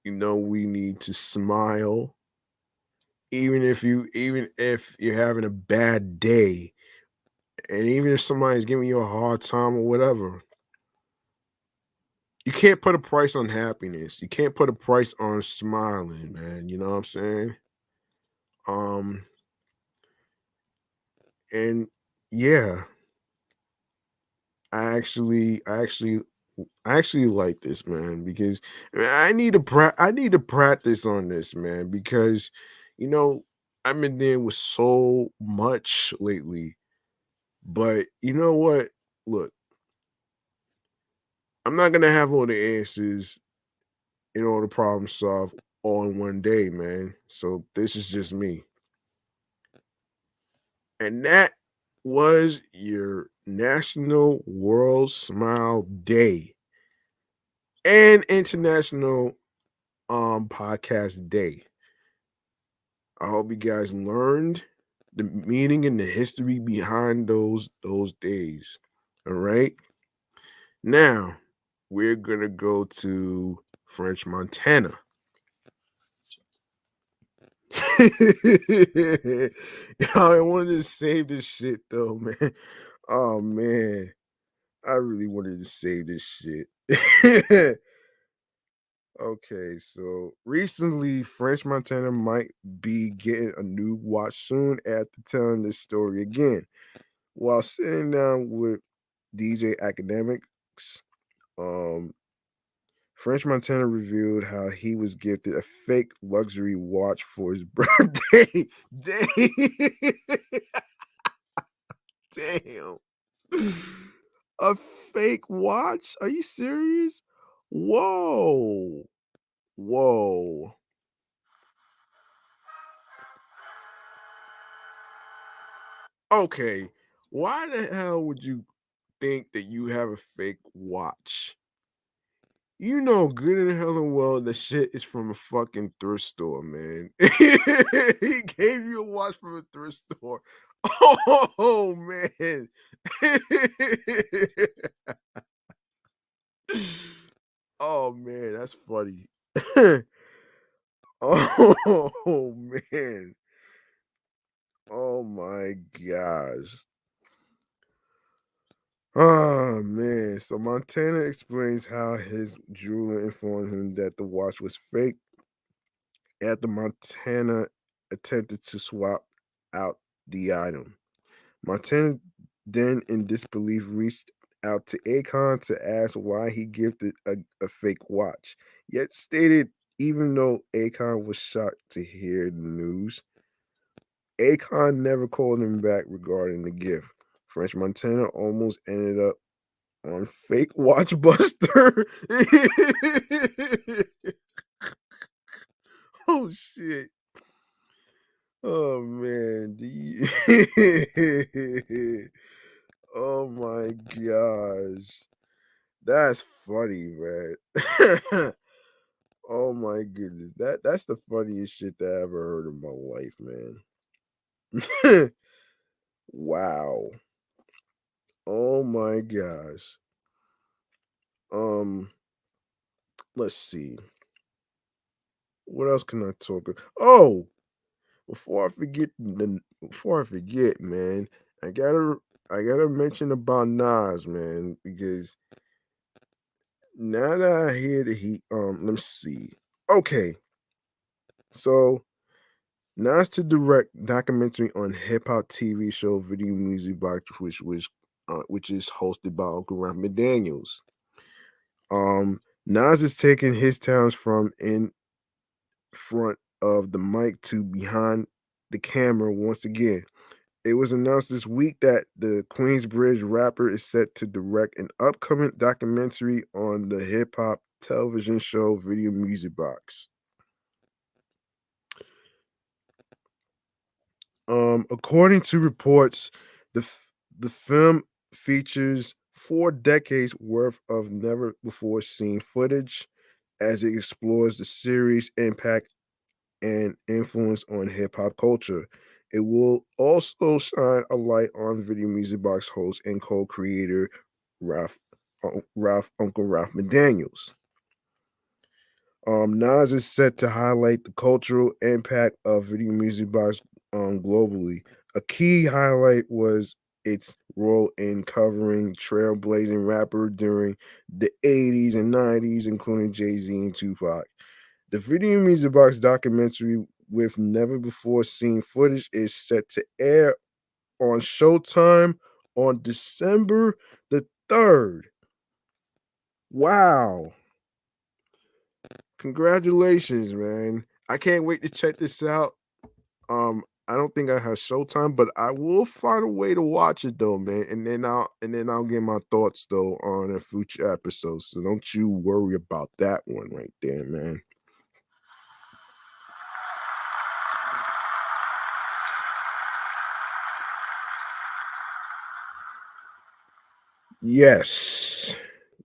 we need to smile even if you're having a bad day, and even if somebody's giving you a hard time or whatever. You can't put a price on happiness. You can't put a price on smiling, man. You know what I'm saying? Um, and yeah, I actually like this, man, because I need to practice on this, man, because you know I've been dealing with so much lately. But you know what? Look, I'm not gonna have all the answers in all the problem solved. on one day, man. So this is just me. And that was your National World Smile Day and International Podcast Day. I hope you guys learned the meaning and the history behind those days. All right. Now we're gonna go to French Montana. I wanted to save this shit though, man. Oh man, I really wanted to save this shit. Okay, so recently, French Montana might be getting a new watch soon after telling this story again. While sitting down with DJ Academics, um, French Montana revealed how he was gifted a fake luxury watch for his birthday. Damn. A fake watch? Are you serious? Whoa. Whoa. Okay. Why the hell would you think that you have a fake watch? You know good and hell and well the shit is from a fucking thrift store, man. He gave you a watch from a thrift store. Oh man. Oh man, that's funny. Oh man. Oh my gosh. Oh man. So Montana explains how his jeweler informed him that the watch was fake after Montana attempted to swap out the item. Montana then, in disbelief, reached out to Akon to ask why he gifted a fake watch, yet stated even though Akon was shocked to hear the news, Akon never called him back regarding the gift. French Montana almost ended up on fake watch buster. Oh shit. Oh man. Oh my gosh. That's funny, man. Oh my goodness. That's the funniest shit that I ever heard in my life, man. Wow. Oh my gosh. Um, let's see. What else can I talk Oh, before I forget, man, I gotta I gotta mention about Nas, man, because now that I hear that let me see. Okay, so Nas to direct documentary on hip hop TV show Video Music Box, which is hosted by Uncle Ralph McDaniels. Nas is taking his talents from in front of the mic to behind the camera once again. It was announced this week that the Queensbridge rapper is set to direct an upcoming documentary on the hip hop television show Video Music Box. According to reports, the film features 4 decades worth of never before seen footage as it explores the series' impact and influence on hip hop culture. It will also shine a light on Video Music Box host and co-creator Ralph, Uncle Ralph McDaniels. Nas is set to highlight the cultural impact of Video Music Box globally. A key highlight was its role in covering trailblazing rapper during the 80s and 90s, including Jay-Z and Tupac. The Video Music Box documentary with never before seen footage is set to air on Showtime on December the 3rd. Wow. Congratulations, man. I can't wait to check this out. I don't think I have Showtime, but I will find a way to watch it though, man. And then I'll get my thoughts though on a future episode. So don't you worry about that one right there, man. Yes.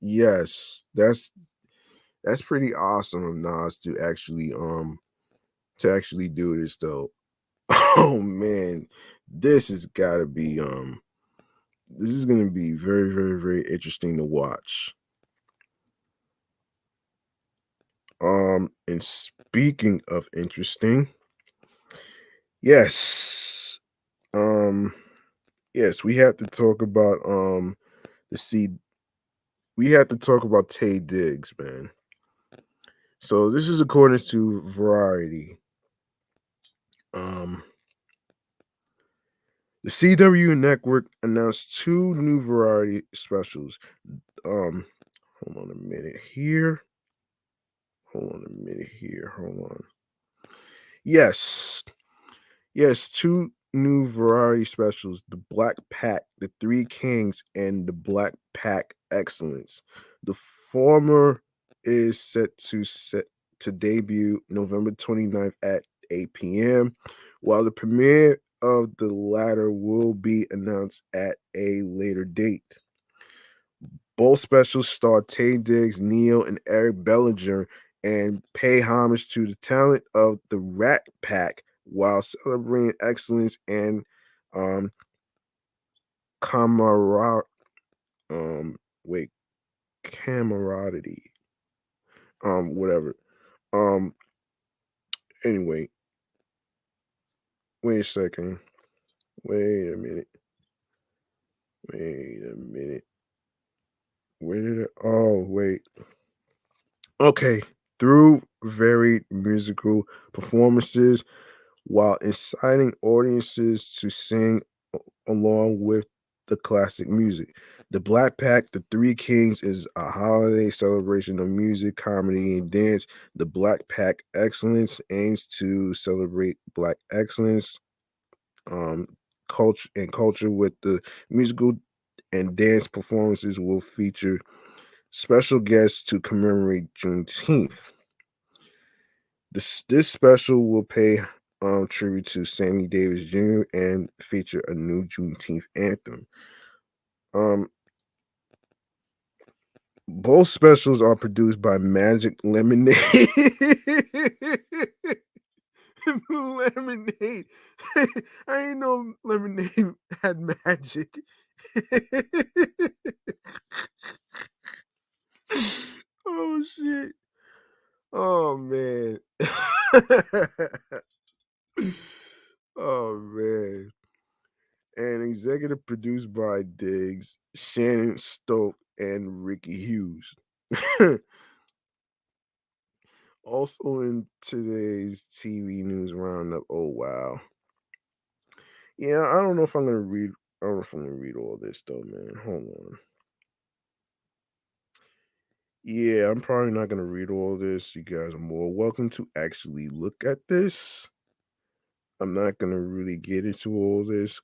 Yes. That's pretty awesome of Nas to actually do this though. Oh man, this has gotta be this is gonna be very, very, very interesting to watch. And speaking of interesting, yes. Um yes, we have to talk about the C we have to talk about Taye Diggs, man. So this is according to Variety. Um the CW network announced two new variety specials. Um hold on a minute here. Hold on a minute here. Hold on. Yes. Yes, two new variety specials, The Black Pack, The Three Kings, and The Black Pack Excellence. The former is set to debut November 29th at 8 p.m., while the premiere of the latter will be announced at a later date. Both specials star Taye Diggs, Neil, and Eric Bellinger and pay homage to the talent of the Rat Pack while celebrating excellence and um camaraderie. Wait, camaraderie. Whatever. Um, anyway, wait a second. Wait a minute. Wait a minute. Where did it? Oh, wait. Okay. Through varied musical performances, while inciting audiences to sing along with the classic music. The Black Pack, The Three Kings, is a holiday celebration of music, comedy, and dance. The Black Pack Excellence aims to celebrate Black excellence, um, culture with the musical and dance performances will feature special guests to commemorate Juneteenth. This special will pay tribute to Sammy Davis Jr. and feature a new Juneteenth anthem. Um, both specials are produced by Magic Lemonade. Lemonade. I ain't know lemonade had magic. Oh shit. Oh man. Oh man. And executive produced by Diggs, Shannon Stoke, and Ricky Hughes. Also in today's TV news roundup. Oh wow. Yeah, I don't know if I'm gonna read. I don't know if I'm gonna read all this though, man. Hold on. Yeah, I'm probably not gonna read all this. You guys are more welcome to actually look at this. I'm not gonna really get into all this.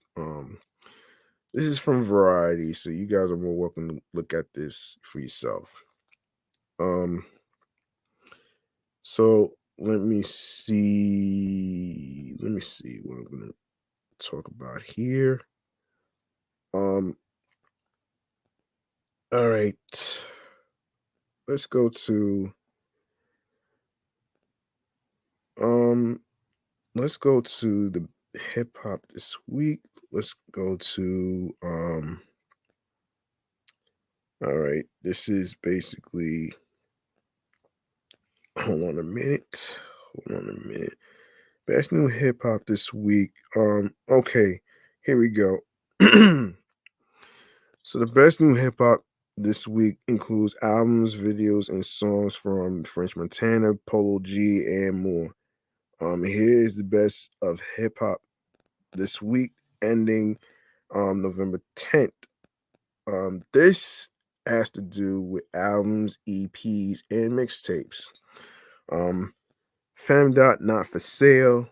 This is from Variety, so you guys are more welcome to look at this for yourself. Um, so let me see. Let me see what I'm gonna talk about here. Um, all right. Let's go to um let's go to the hip hop this week. Let's go to all right. This is basically hold on a minute. Hold on a minute. Best new hip hop this week. Okay, here we go. So the best new hip hop this week includes albums, videos, and songs from French Montana, Polo G, and more. Here is the best of hip hop this week, ending November 10th. This has to do with albums, EPs, and mixtapes. Um, Femdot Not For Sale.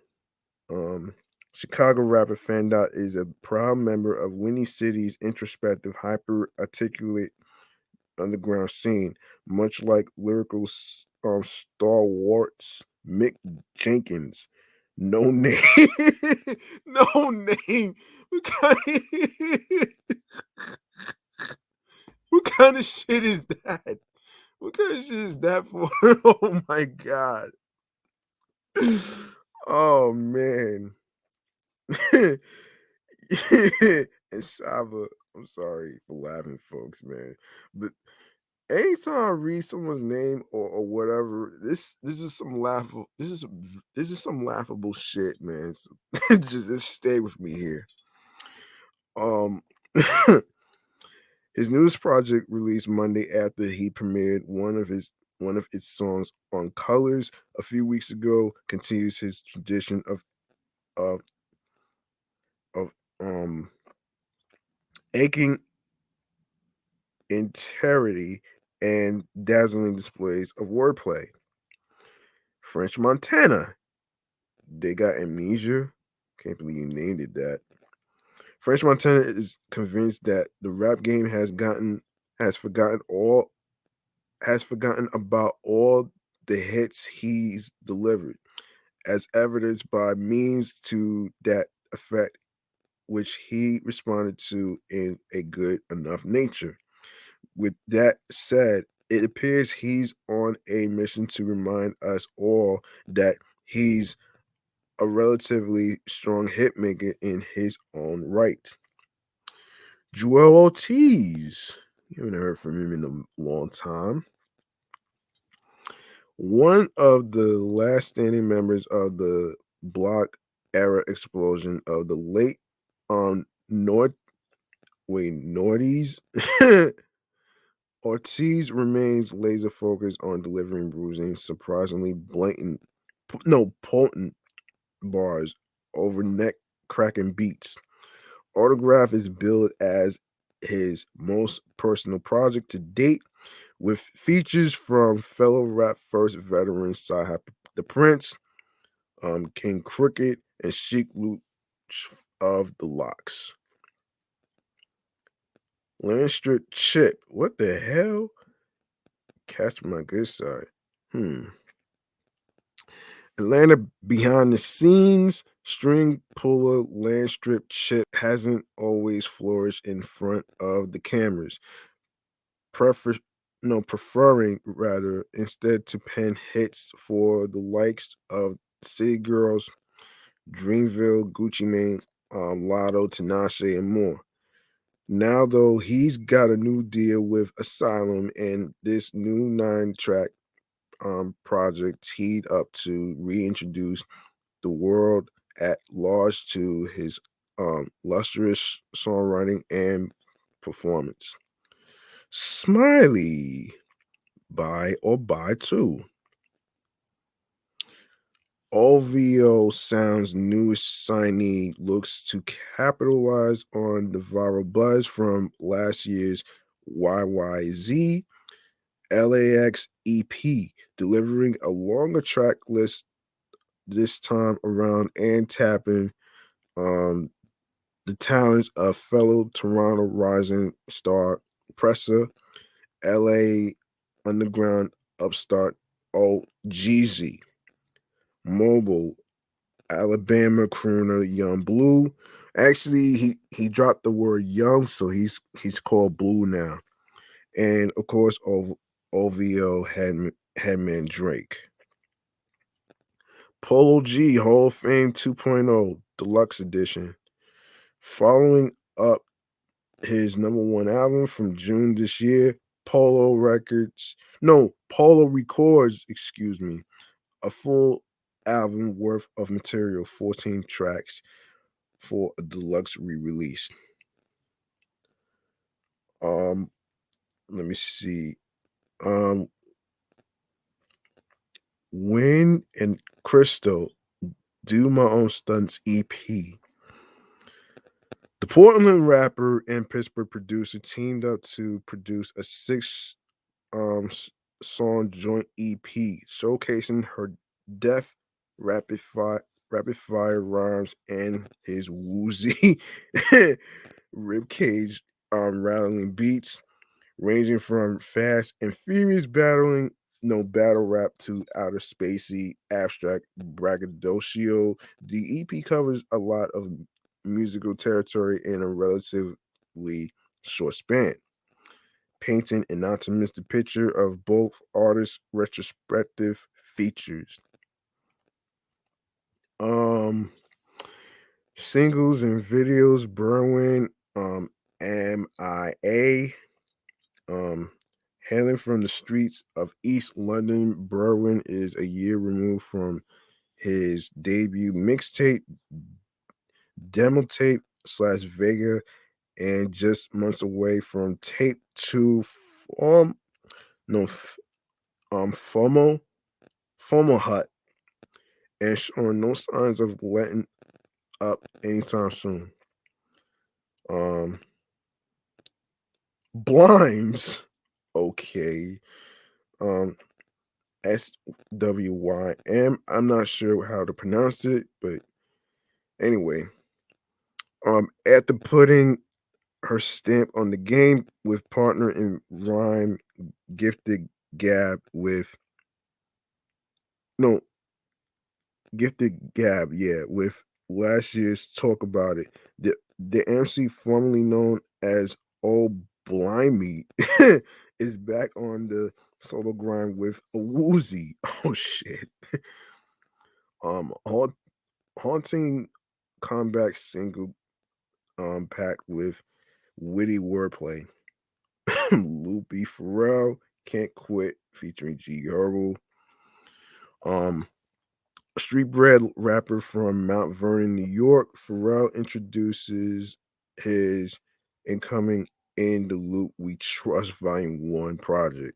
Um, Chicago rapper Femdot is a proud member of Windy City's introspective, hyper articulate underground scene, much like lyrical stalwarts Mick Jenkins. No name, no name. What kind of shit is that? What kind of shit is that for? Oh my god. Oh man. And Saba, I'm sorry for laughing, folks, man. But anytime I read someone's name or whatever, this is some laughable this is some laughable shit, man. So just stay with me here. Um His newest project released Monday after he premiered one of its songs on Colors a few weeks ago continues his tradition of of aching integrity and dazzling displays of wordplay. French Montana, they got amnesia. Can't believe you named it that. French Montana is convinced that the rap game has forgotten all has forgotten about all the hits he's delivered, as evidenced by memes to that effect, which he responded to in a good enough nature. With that said, it appears he's on a mission to remind us all that he's a relatively strong hitmaker in his own right. Joel Ortiz. You haven't heard from him in a long time. One of the last standing members of the block era explosion of the late Nord Nordies. Ortiz remains laser focused on delivering bruising, surprisingly potent bars over neck cracking beats. Autograph is billed as his most personal project to date, with features from fellow rap first veterans Sahab the Prince, King Crooked, and Sheik Luch of the Locks. Landstrip Chip, what the hell? Catch my good side. Atlanta behind the scenes string puller Landstrip Chip hasn't always flourished in front of the cameras. Prefer Preferring rather instead to pen hits for the likes of City Girls, Dreamville, Gucci Mane, Lotto, Tinashe, and more. Now, though, he's got a new deal with Asylum, and this new 9-track project teed up to reintroduce the world at large to his lustrous songwriting and performance. Smiley, buy or buy two. OVO Sound's newest signee looks to capitalize on the viral buzz from last year's YYZ LAX EP, delivering a longer track list this time around and tapping um, the talents of fellow Toronto rising star Presser, LA underground upstart OGZ, Mobile, Alabama crooner Young Blue. Actually, he dropped the word young, so he's called Blue now. And of course, OVO Headman Drake. Polo G Hall of Fame 2.0 Deluxe Edition. Following up his number one album from June this year, Polo Records, excuse me, a full album worth of material, 14 tracks for a deluxe re-release. Let me see. Win and Crystal Do My Own Stunts EP. The Portland rapper and Pittsburgh producer teamed up to produce a um s- song joint EP showcasing her deaf rapid fire rhymes and his woozy ribcage rattling beats, ranging from fast and furious battle rap to outer spacey abstract braggadocio. The EP covers a lot of musical territory in a relatively short span. painting an optimistic picture of both artists' retrospective features. Um, Singles and videos, Berwin, MIA, um, hailing from the streets of East London. Berwin is a year removed from his debut mixtape, demo tape slash Vega, and just months away from tape two, form no, FOMO, FOMO Hut, and showing no signs of letting up anytime soon. Um, Blimes, okay. Um, SWYM. I'm not sure how to pronounce it, but anyway. After putting her stamp on the game with partner in rhyme, gifted Gab with no gifted Gab, yeah, with last year's talk about it. The MC formerly known as Oh Blimey is back on the solo grind with a woozy. Oh shit. Haunt, haunting comeback single packed with witty wordplay. Loopy Pharrell, Can't Quit featuring G Herbo. Um Street bred rapper from Mount Vernon, New York, Pharrell introduces his incoming In the Loop We Trust Volume 1 project.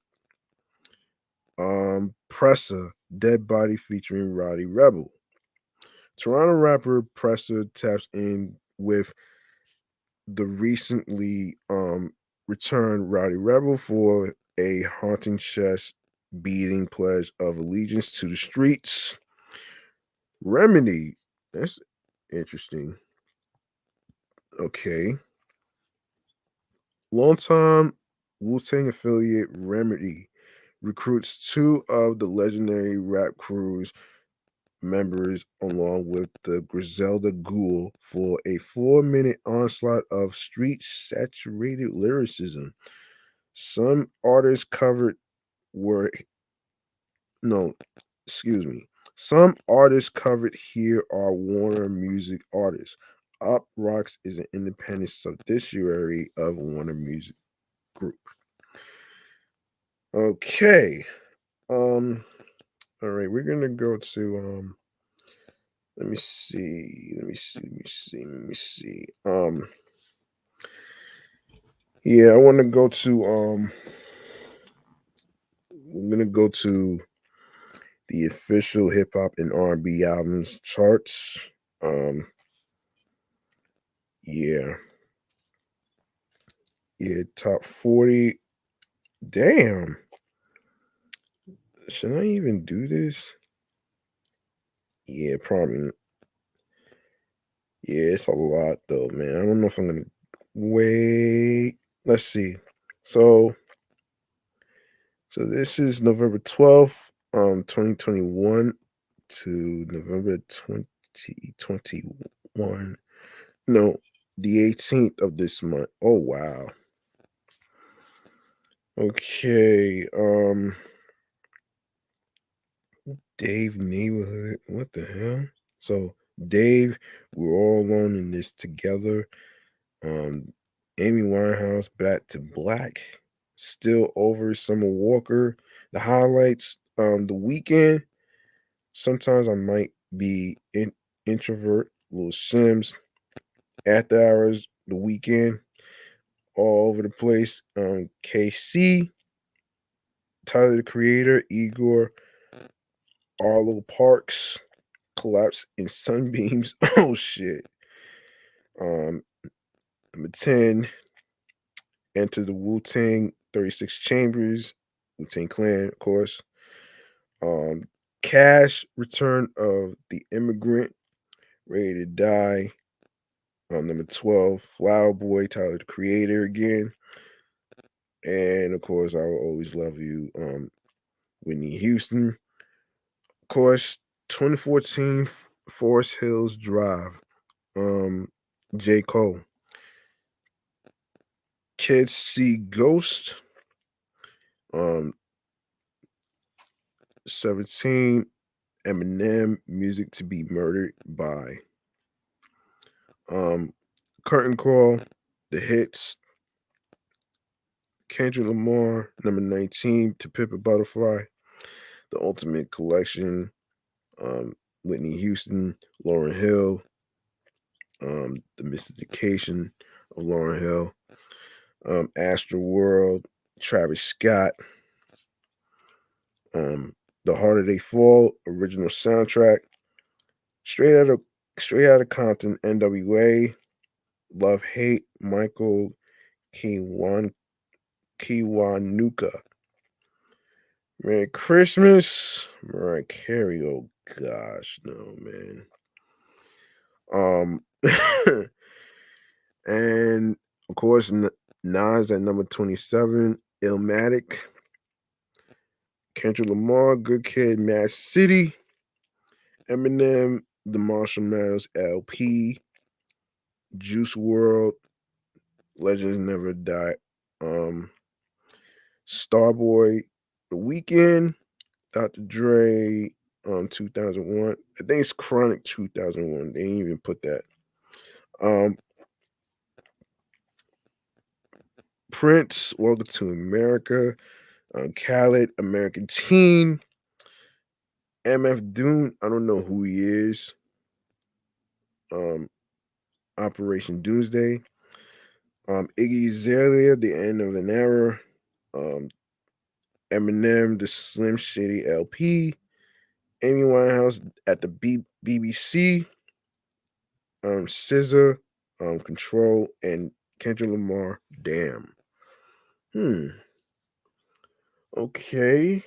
Pressa, Dead Body featuring Roddy Rebel. Toronto rapper Pressa taps in with the recently returned Roddy Rebel for a haunting chest beating pledge of allegiance to the streets. Remedy, that's interesting. Okay. Longtime Wu-Tang affiliate Remedy recruits two of the legendary rap crew's members along with the Griselda Ghoul for a 4-minute onslaught of street saturated lyricism. Some artists covered were no, excuse me. Some artists covered here are Warner Music artists. Up Rocks is an independent subsidiary of Warner Music Group. Okay. All right, we're gonna go to let me see. Yeah, I wanna go to I'm gonna go to the official hip hop and R&B albums charts. Um yeah. Yeah, top 40. Damn. Should I even do this? Yeah, probably. Yeah, it's a lot though, man. I don't know if I'm gonna wait. Let's see. So so this is November 12th, 2021 to November 2021. No, the 18th of this month. Oh wow. Okay. Dave Neighborhood. What the hell? So Dave, we're all alone in this together. Um, Amy Winehouse, Back to Black, Still Over, Summer Walker. The highlights, The Weekend. Sometimes I might be introvert. Little Sims, After Hours, The Weekend, all over the place. KC, Tyler the Creator, Igor, Arlo Parks, Collapse in Sunbeams. Oh shit. Um, Number 10, Enter the Wu Tang 36 Chambers, Wu Tang Clan, of course. Um, Cash, Return of the Immigrant, Ready to Die. Number 12, Flower Boy, Tyler the Creator again. And of course, I Will Always Love You, Whitney Houston. Of course, 2014, Forest Hills Drive, um, J. Cole. Kids See Ghost, Um, 17, Eminem, Music to Be Murdered by. Curtain Call, The Hits, Kendrick Lamar, number 19, To Pimp a Butterfly, The Ultimate Collection, um, Whitney Houston, Lauryn Hill, The Mystification of Lauryn Hill, Astro World, Travis Scott, The Harder They Fall, original soundtrack, Straight Out of Compton, NWA, Love Hate, Michael Kiwanuka. Merry Christmas, Mariah Carey. Oh gosh, no man. And of course, Nas at number 27, Illmatic, Kendrick Lamar, Good Kid, Mad City, Eminem, The Marshall Mathers LP, Juice World, Legends Never Die, Starboy, The Weeknd, Dr. Dre, 2001. I think it's Chronic 2001. They didn't even put that. Prince, Welcome to America, Khaled, American Teen, MF Doom, I don't know who he is. Operation Doomsday, Iggy Azalea, The End of an Era, Eminem, The Slim Shady LP, Amy Winehouse at the BBC, SZA, Control, and Kendrick Lamar, Damn. Okay,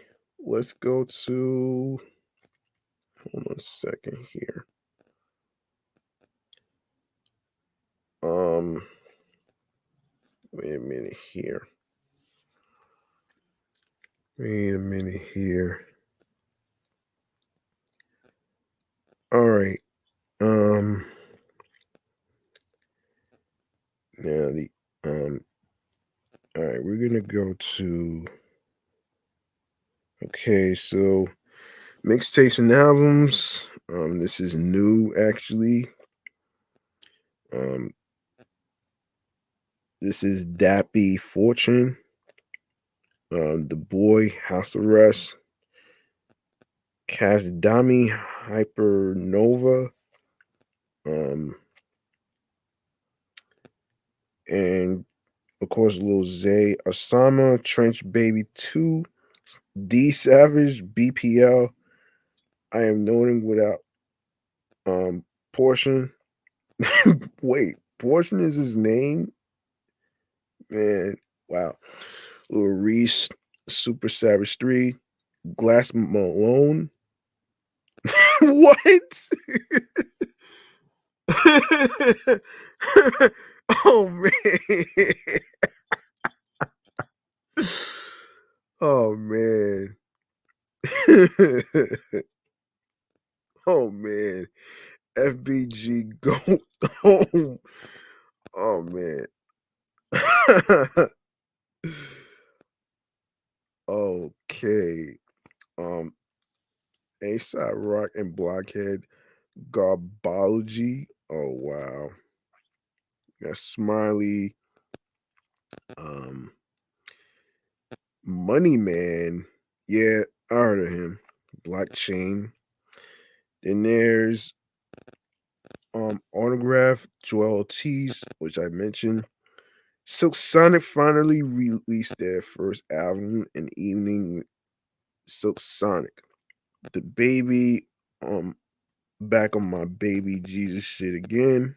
let's go to. Hold on a second here. Wait a minute here. All right. Now the all right, we're gonna go to. Okay, so mixtapes and albums. This is new actually. This is Dappy Fortune. The Boy, House Arrest, Kashdami, Hypernova, and of course Lil Zay, Osama, Trench Baby 2, D Savage, BPL, I Am Noting Without Portion. Wait, Portion is his name? Man, wow. Lil Reese, Super Savage 3, Glass Malone. What? Oh man. Oh man. Oh man. FBG go home. Oh man. Okay. Um ASAP Rock and Blockhead Garbology. Oh wow. Got Smiley. Um Money Man. Yeah, I heard of him. Blockchain. Then there's Autograph, Joel Ortiz, which I mentioned. Silk Sonic finally released their first album, An Evening with Silk Sonic. The Baby, back on my baby Jesus shit again.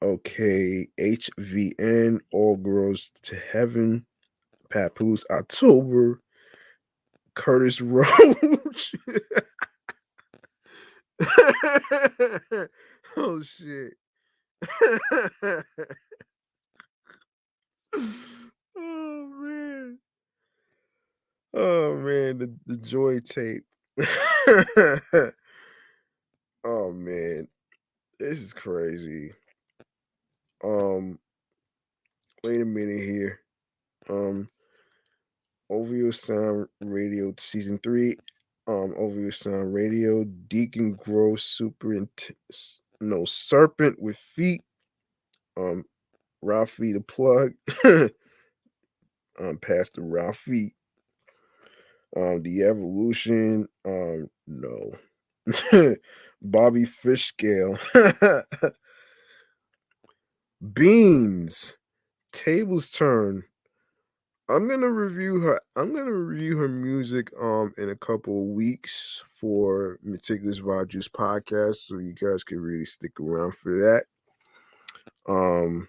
Okay, HVN, All Girls to Heaven, Papoose, October, Curtis Roach. Oh shit. Oh man. Oh man, the joy tape. Oh man, this is crazy. Um, Wait a minute here. OVO Sound Radio Season 3. OVO Sound Radio, Deacon Grove no Serpent with Feet. Ralphie the Plug. Pastor Ralphie. The Evolution. No. Bobby Fishscale. Beans. Tables Turn. I'm gonna review her music in a couple of weeks for Meticulous Vibe Juice podcast, so you guys can really stick around for that.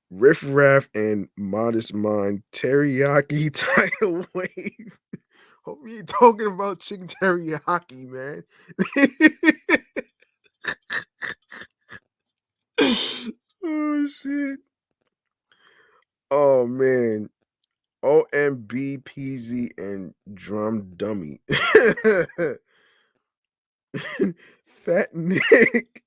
Riff Raff and Modest Mind Teriyaki Tidal Wave. Hope you ain't talking about chicken teriyaki, man. Oh shit. Oh man. OMBPZ and Drum Dummy. Fat Nick.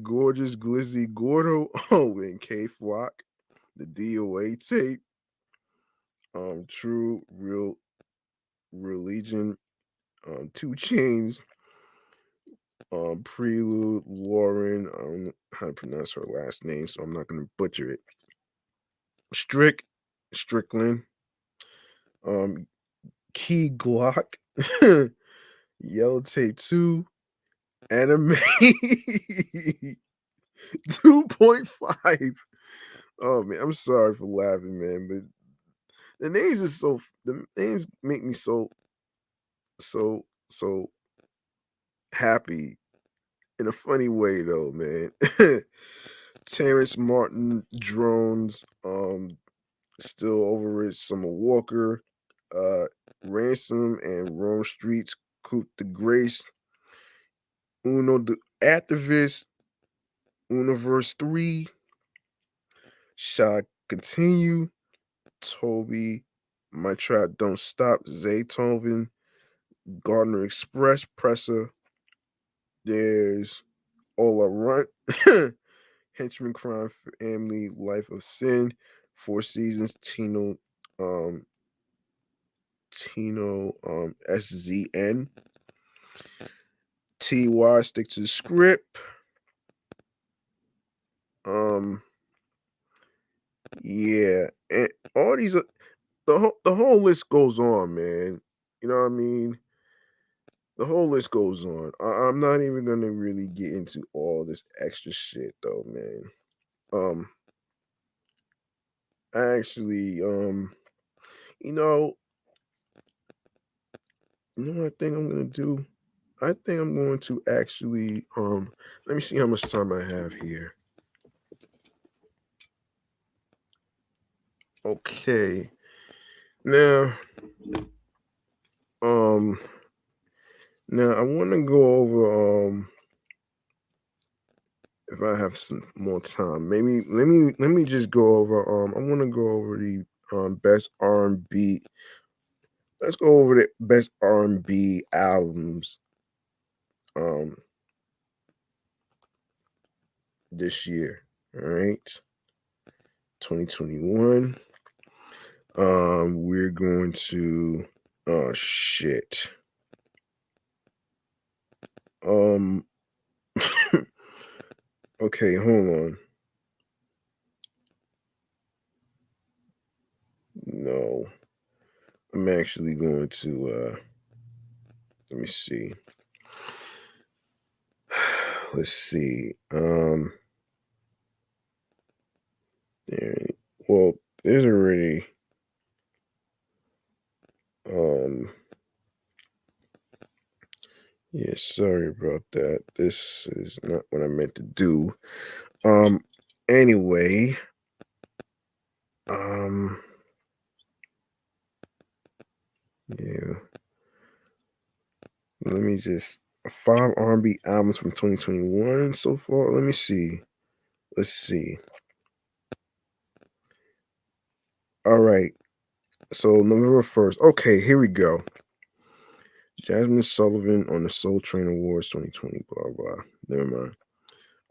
Gorgeous Glizzy Gordo. Oh, and K Flock. The DOA tape. True Real Religion. 2 Chainz. Prelude, Lauren. I don't know how to pronounce her last name, so I'm not gonna butcher it. Strickland. Key Glock. Yellow Tape 2. Anime 2.5. Oh man, I'm sorry for laughing, man, but the names make me so happy in a funny way though, man. Terrence Martin, Drones, Still Over It, Summer Walker, Ransom and Rome Streets, Coup de Grace, Uno the Activist, Universe 3, Shot Continue, Toby, Meatrack Don't Stop, Zaytoven, Gardner Express, Presser. There's All I Want, Henchman Crime Family, Life of Sin, Four Seasons, Tino, SZN, TY, Stick to the Script. Yeah, and all these the whole list goes on, man. You know what I mean? The whole list goes on. I'm not even gonna really get into all this extra shit though, man. I actually, what I think I'm gonna do? I think I'm going to actually, let me see how much time I have here. Okay. Now, I want to go over, if I have some more time, maybe let me just go over, I want to go over the best R&B. Let's go over the best R&B albums this year. All right. 2021. We're going to shit. Okay, hold on. No. I'm actually going to let me see. Let's see. Well, there's already yeah, sorry about that. This is not what I meant to do. Anyway, yeah. Let me just 5 R&B albums from 2021 so far. Let me see. Let's see. All right. So November 1st. Okay, here we go. Jasmine Sullivan on the Soul Train Awards 2020. Blah blah. Never mind.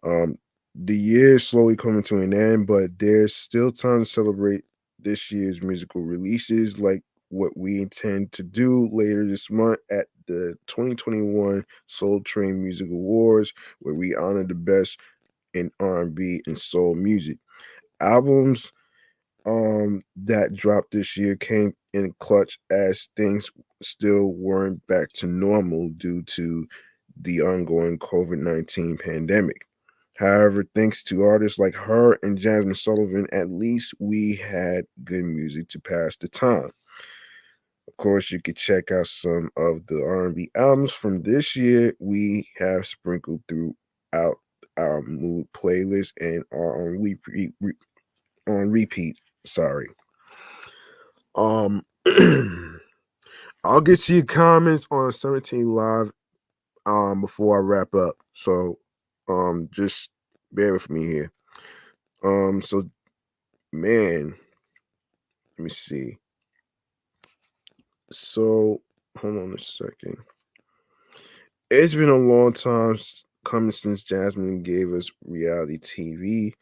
Um, the year is slowly coming to an end, but there's still time to celebrate this year's musical releases, like what we intend to do later this month at the 2021 Soul Train Music Awards, where we honor the best in R&B and soul music. Albums that dropped this year came in clutch as things still weren't back to normal due to the ongoing COVID-19 pandemic. However, thanks to artists like her and Jasmine Sullivan, at least we had good music to pass the time. Of course, you could check out some of the R&B albums from this year we have sprinkled throughout our mood playlist and are on repeat. Sorry. Um, I'll get to your comments on 17 Live before I wrap up. So just bear with me here. So man, let me see. So hold on a second. It's been a long time coming since Jasmine gave us reality TV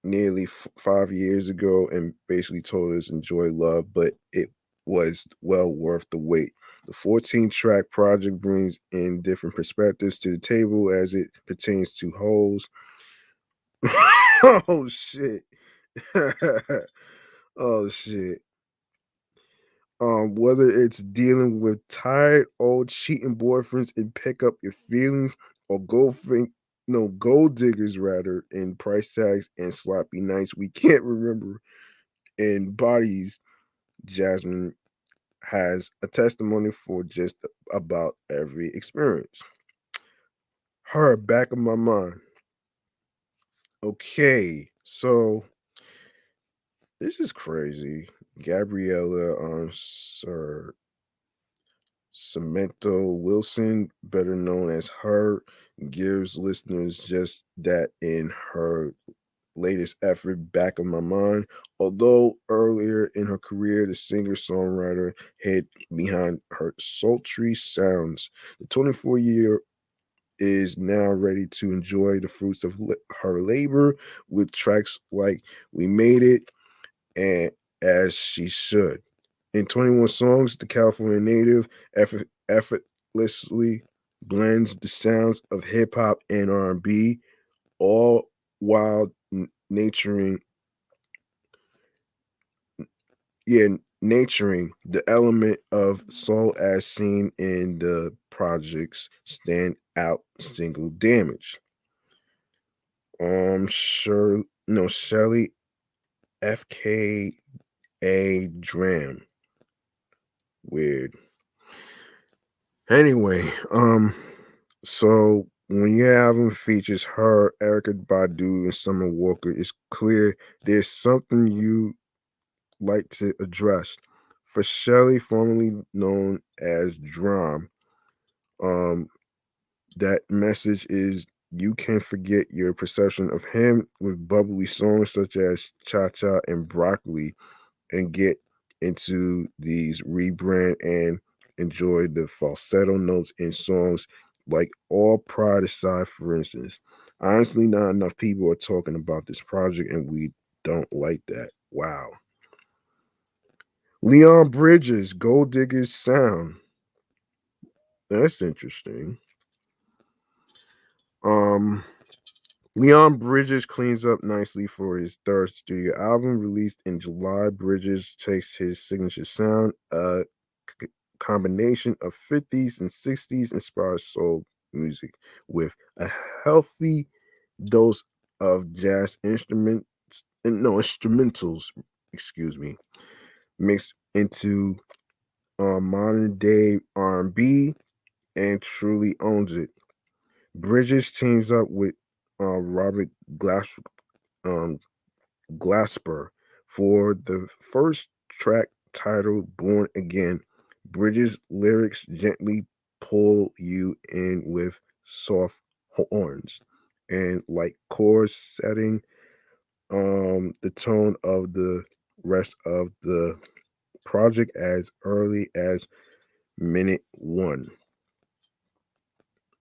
nearly 5 years ago and basically told us enjoy love, but it was well worth the wait. The 14 track project brings in different perspectives to the table as it pertains to hoes. Oh shit. Oh shit. Whether it's dealing with tired old cheating boyfriends and pick up your feelings, or gold diggers rather, in price tags and sloppy nights we can't remember and bodies, Jasmine has a testimony for just about every experience. Her back of my mind. Okay, so this is crazy. Gabriella Sir Samantha Wilson, better known as Her, gives listeners just that in her latest effort, Back of My Mind. Although earlier in her career, the singer songwriter hid behind her sultry sounds, the 24-year is now ready to enjoy the fruits of her labor with tracks like We Made It and As She Should. In 21 songs, the California native effortlessly blends the sounds of hip hop and R&B, all while naturing naturing the element of soul as seen in the project's stand out single Damage. Sure, no, Shelly FKA Dram. Weird. Anyway, so when your album features her, Erica Badu, and Summer Walker, it's clear there's something you like to address. For Shelley, formerly known as Drum, um, that message is you can forget your perception of him with bubbly songs such as Cha Cha and Broccoli and get into these rebrand and enjoy the falsetto notes in songs like All Pride Aside, for instance. Honestly, not enough people are talking about this project, and we don't like that. Wow. Leon Bridges, Gold Diggers Sound. That's interesting. Um, Leon Bridges cleans up nicely for his third studio album released in July. Bridges takes his signature sound, a combination of 50s and 60s inspired soul music with a healthy dose of jazz instrumentals, excuse me, mixed into modern day R&B and truly owns it. Bridges teams up with Robert um, Glasper for the first track titled Born Again. Bridges' lyrics gently pull you in with soft horns and like chords setting the tone of the rest of the project as early as minute one.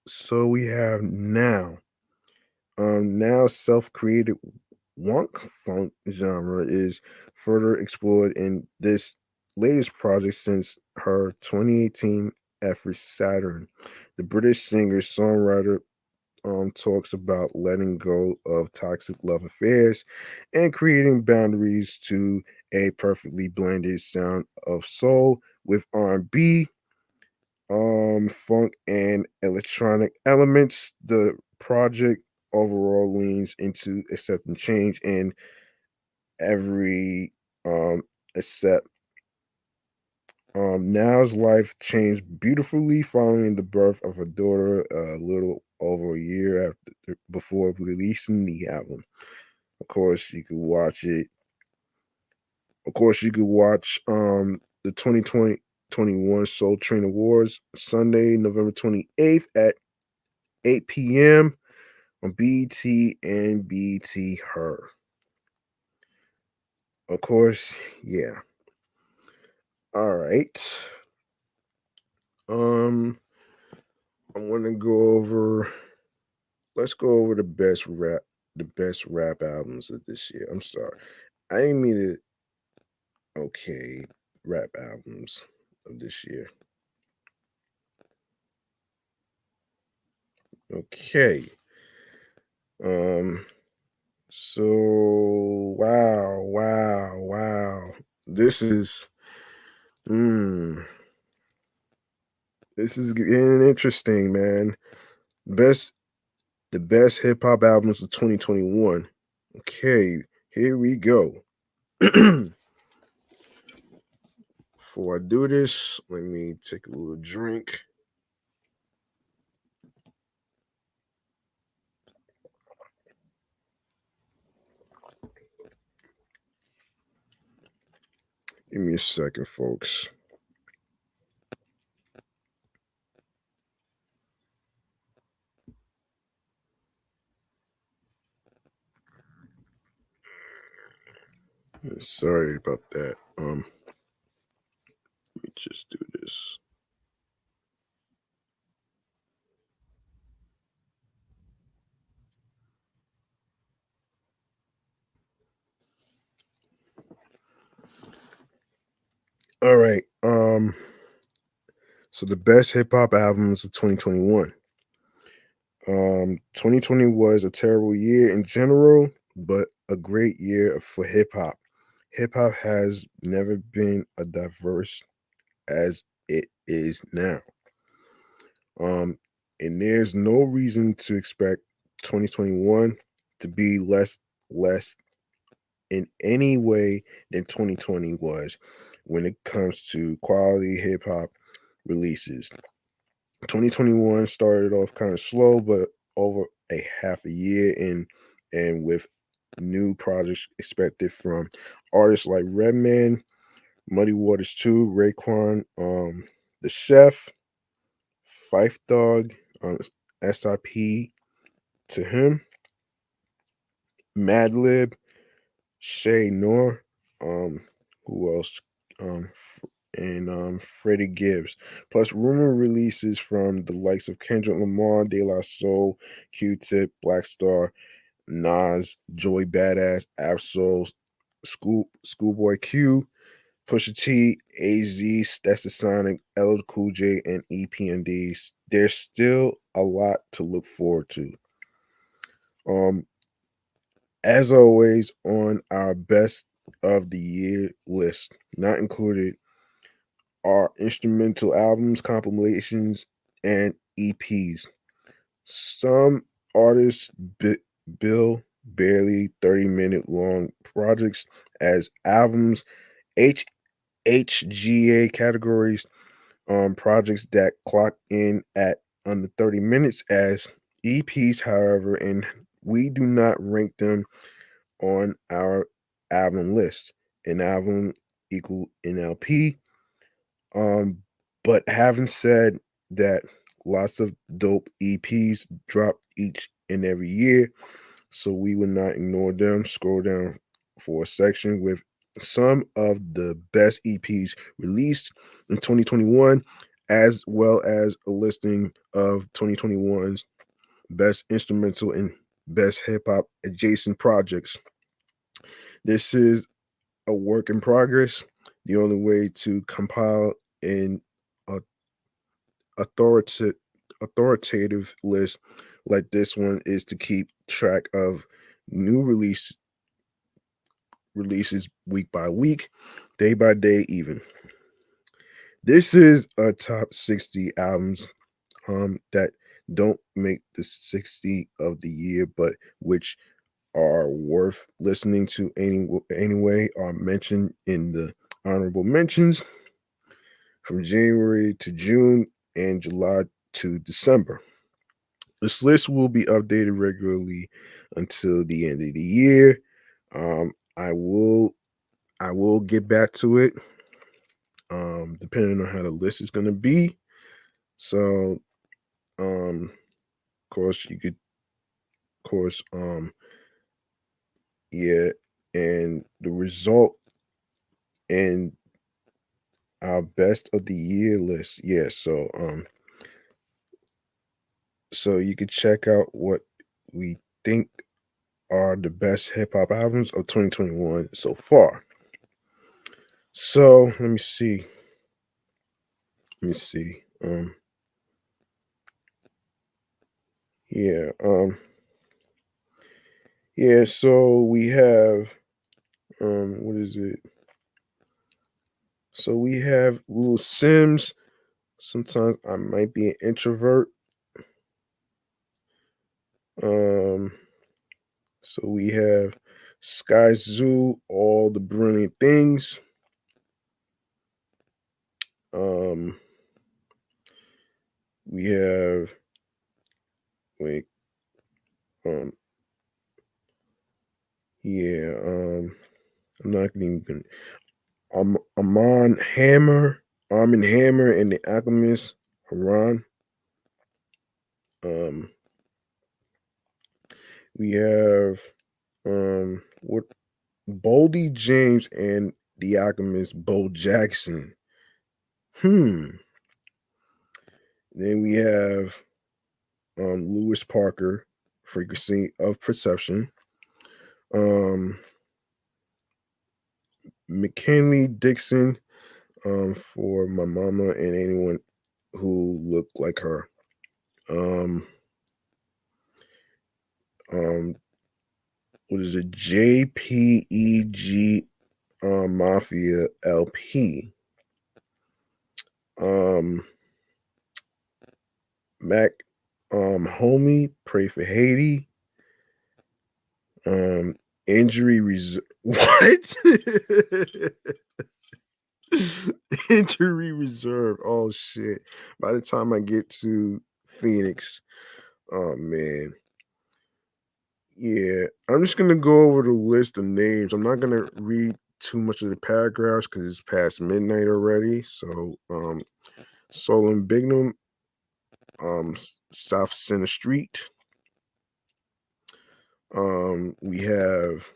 So we have now Now self-created wonk funk genre is further explored in this latest project since her 2018 effort Saturn. The British singer-songwriter talks about letting go of toxic love affairs and creating boundaries to a perfectly blended sound of soul with R&B, funk, and electronic elements. The project overall leans into accepting change in every except now's life changed beautifully following the birth of her daughter a little over a year after before releasing the album. Of course, you could watch it. Of course, you could watch the 2021 Soul Train Awards Sunday, November 28th at 8 p.m. on BT and BT Her. Of course, yeah. All right. Um, I want to go over. Let's go over the best rap albums of this year. I'm sorry, I didn't mean to. Okay, rap albums of this year. Okay. Um. So wow. This is. Hmm. This is getting interesting, man. Best the best hip hop albums of 2021. Okay, here we go. Before I do this, let me take a little drink. Give me a second, folks. Sorry about that. Let me just do this. All right. So the best hip hop albums of 2021. 2020 was a terrible year in general, but a great year for hip hop. Hip hop has never been as diverse as it is now. Um, and there's no reason to expect 2021 to be less in any way than 2020 was when it comes to quality hip hop releases. 2021 started off kind of slow, but over a half a year in, and with new projects expected from artists like Redman, Muddy Waters 2, Raekwon, The Chef, Fife Dog, SIP to him, Madlib, Shay Noor, who else? And Freddie Gibbs, plus rumor releases from the likes of Kendrick Lamar, De La Soul, Q-Tip, Black Star, Nas, Joey Badass, Absol, Schoolboy Q, Pusha T, AZ, Stetsasonic, LL Cool J, and EPMD. There's still a lot to look forward to. Um, as always, on our best of the year list, not included are instrumental albums, compilations, and EPs. Some artists bill barely 30-minute long projects as albums, HGA categories, projects that clock in at under 30 minutes as EPs, however, and we do not rank them on our album list. An album equal NLP. Um, but having said that, lots of dope EPs drop each and every year, so we will not ignore them. Scroll down for a section with some of the best EPs released in 2021, as well as a listing of 2021's best instrumental and best hip hop adjacent projects. This is a work in progress. The only way to compile an uh, authoritative list like this one is to keep track of new releases week by week, day by day even. This is a top 60 albums that don't make the 60 of the year, but which are worth listening to anyway, are mentioned in the honorable mentions from January to June and July to December. This list will be updated regularly until the end of the year. I will get back to it, depending on how the list is going to be. So, of course, you could, of course, yeah, and the result and our best of the year list. Yeah, so you could check out what we think are the best hip hop albums of 2021 so far. So let me see. Let me see. Yeah. Yeah. So we have. What is it? So we have Little Sims. Sometimes I might be an introvert. Um. So we have Sky Zoo. All the brilliant things. Um. We have. Wait. Um. Yeah. I'm not even gonna. Amon Hammer, Armin Hammer, and the Alchemist Haran. Um, we have what Boldy James and the Alchemist Bo Jackson. Hmm. Then we have Lewis Parker, Frequency of Perception. Um, McKinley Dixon, for my mama and anyone who looked like her. Um, um, what is it? JPEG Mafia LP. Um, Mac Homie, Pray for Haiti. Um, Injury Reserve. What? Injury Reserve. Oh shit. By the time I get to Phoenix, oh man. Yeah, I'm just gonna go over the list of names. I'm not gonna read too much of the paragraphs because it's past midnight already. So, Solon Bignum, South Center Street. We have,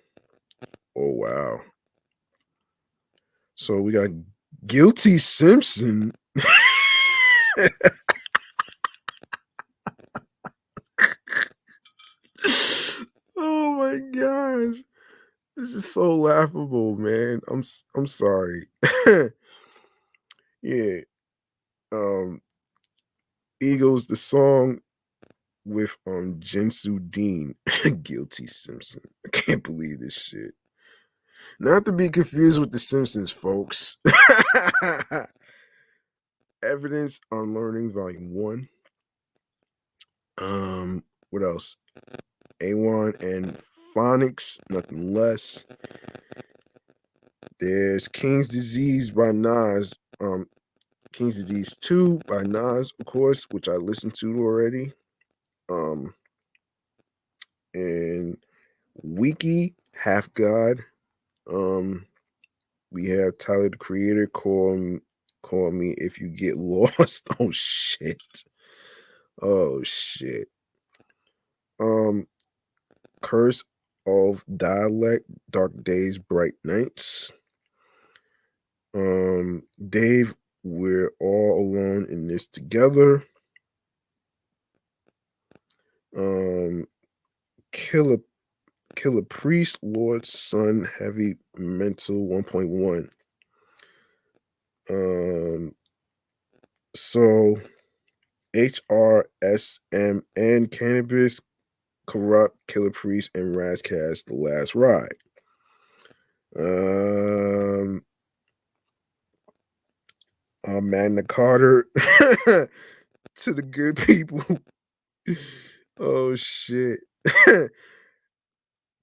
oh wow. So we got Guilty Simpson. Oh my gosh. This is so laughable, man. I'm sorry. Yeah. Um Eagles the song with Jinsu Dean. Guilty Simpson. I can't believe this shit. Not to be confused with the Simpsons, folks. Evidence on Learning, Volume 1. What else? A1 and Phonics, nothing less. There's King's Disease by Nas. King's Disease 2 by Nas, of course, which I listened to already. And Wiki, Half God. We have Tyler the Creator, call me if you get lost. Oh shit. Oh shit. Um Curse of Dialect, Dark Days, Bright Nights. Dave, we're all alone in this together. Um Killer Killer Priest, Lord Son, Heavy Mental 1.1. So HRSMN Cannabis, Corrupt, Killer Priest, and Razcast, The Last Ride. Um Magna Carter to the good people. Oh shit.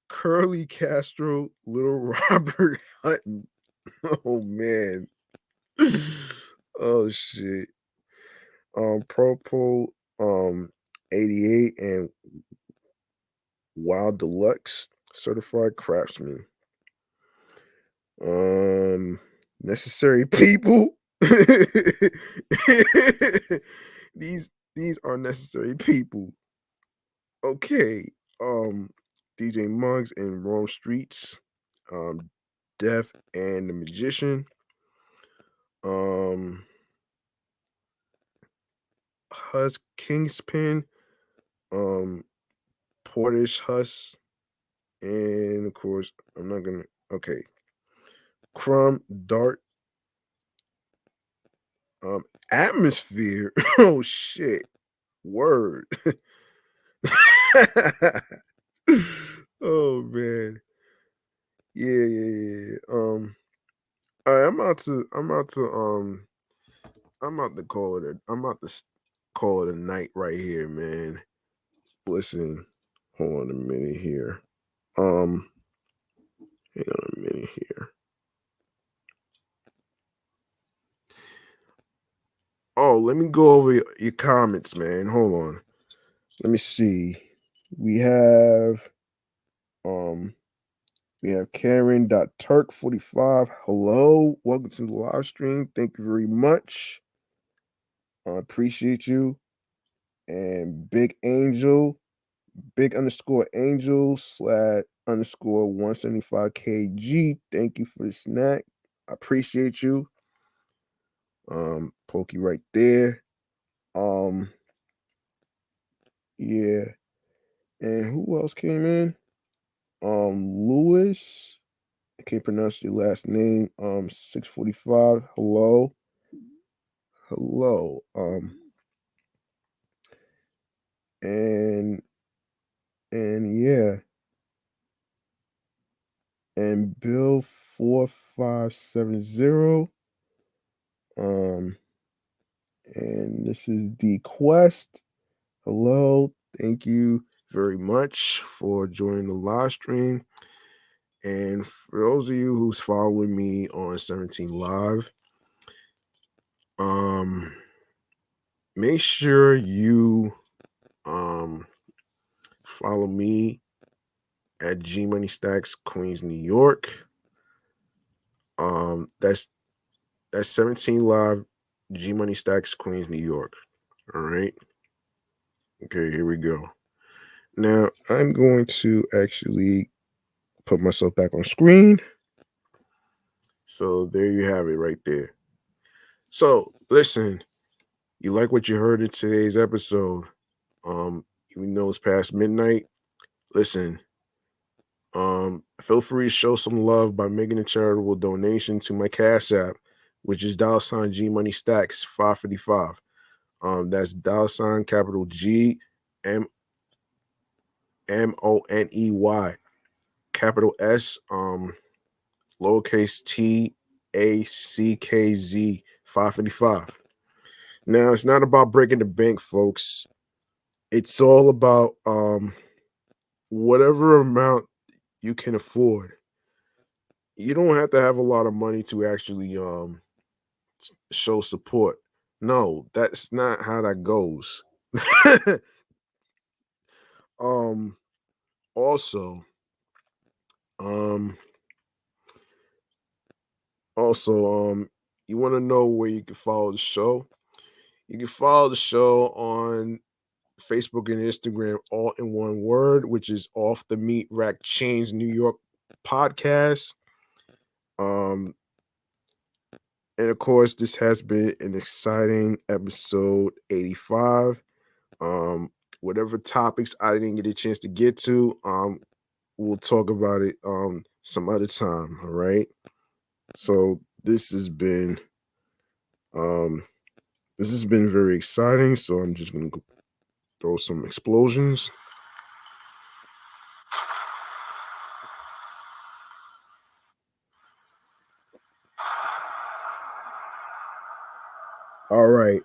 Curly Castro, Little Robert Hutton. Oh man. Oh shit. Purple 88 and Wild Deluxe Certified Craftsman. Necessary people. These are necessary people. Okay. DJ Muggs and Rome Streets. Um Death and the Magician. Um Hus Kingspin. Um Portish Huss. And of course, I'm not gonna okay. Crumb Dart. Atmosphere. Oh shit. Word. Oh man. Yeah. All right, I'm about to call it a night right here, man. Listen, hold on a minute here. Um, hang on a minute here. Oh, let me go over your comments, man. Hold on. Let me see. We have um we have Karen.Turk45. Hello, welcome to the live stream. Thank you very much. I appreciate you. And Big Angel, big underscore angel slash underscore 175 kg. Thank you for the snack. I appreciate you. Pokey right there. Um, yeah. And who else came in? Lewis. I can't pronounce your last name. 645. Hello. Hello. And yeah. And Bill 4570. Um, and this is the Quest. Hello. Thank you very much for joining the live stream. And for those of you who's following me on 17 Live, make sure you follow me at G Money Stacks, Queens, New York. That's 17 Live, G Money Stacks, Queens, New York. All right. Okay, here we go. Now I'm going to actually put myself back on screen. So there you have it right there. So listen, you like what you heard in today's episode. Even though it's past midnight, listen, feel free to show some love by making a charitable donation to my Cash App, which is $ G Money Stacks 555. That's $ capital G MONEY capital S lowercase TACKZ 555. Now it's not about breaking the bank, folks. It's all about whatever amount you can afford. You don't have to have a lot of money to actually show support. No, that's not how that goes. um also um you want to know where you can follow the show? You can follow the show on Facebook and Instagram all in one word, which is Off the Meatrack Chainz New York podcast. Um and of course, this has been an exciting episode 85. whatever topics I didn't get a chance to get to, we'll talk about it some other time. All right. So um this has been very exciting. So I'm just gonna throw some explosions. All right.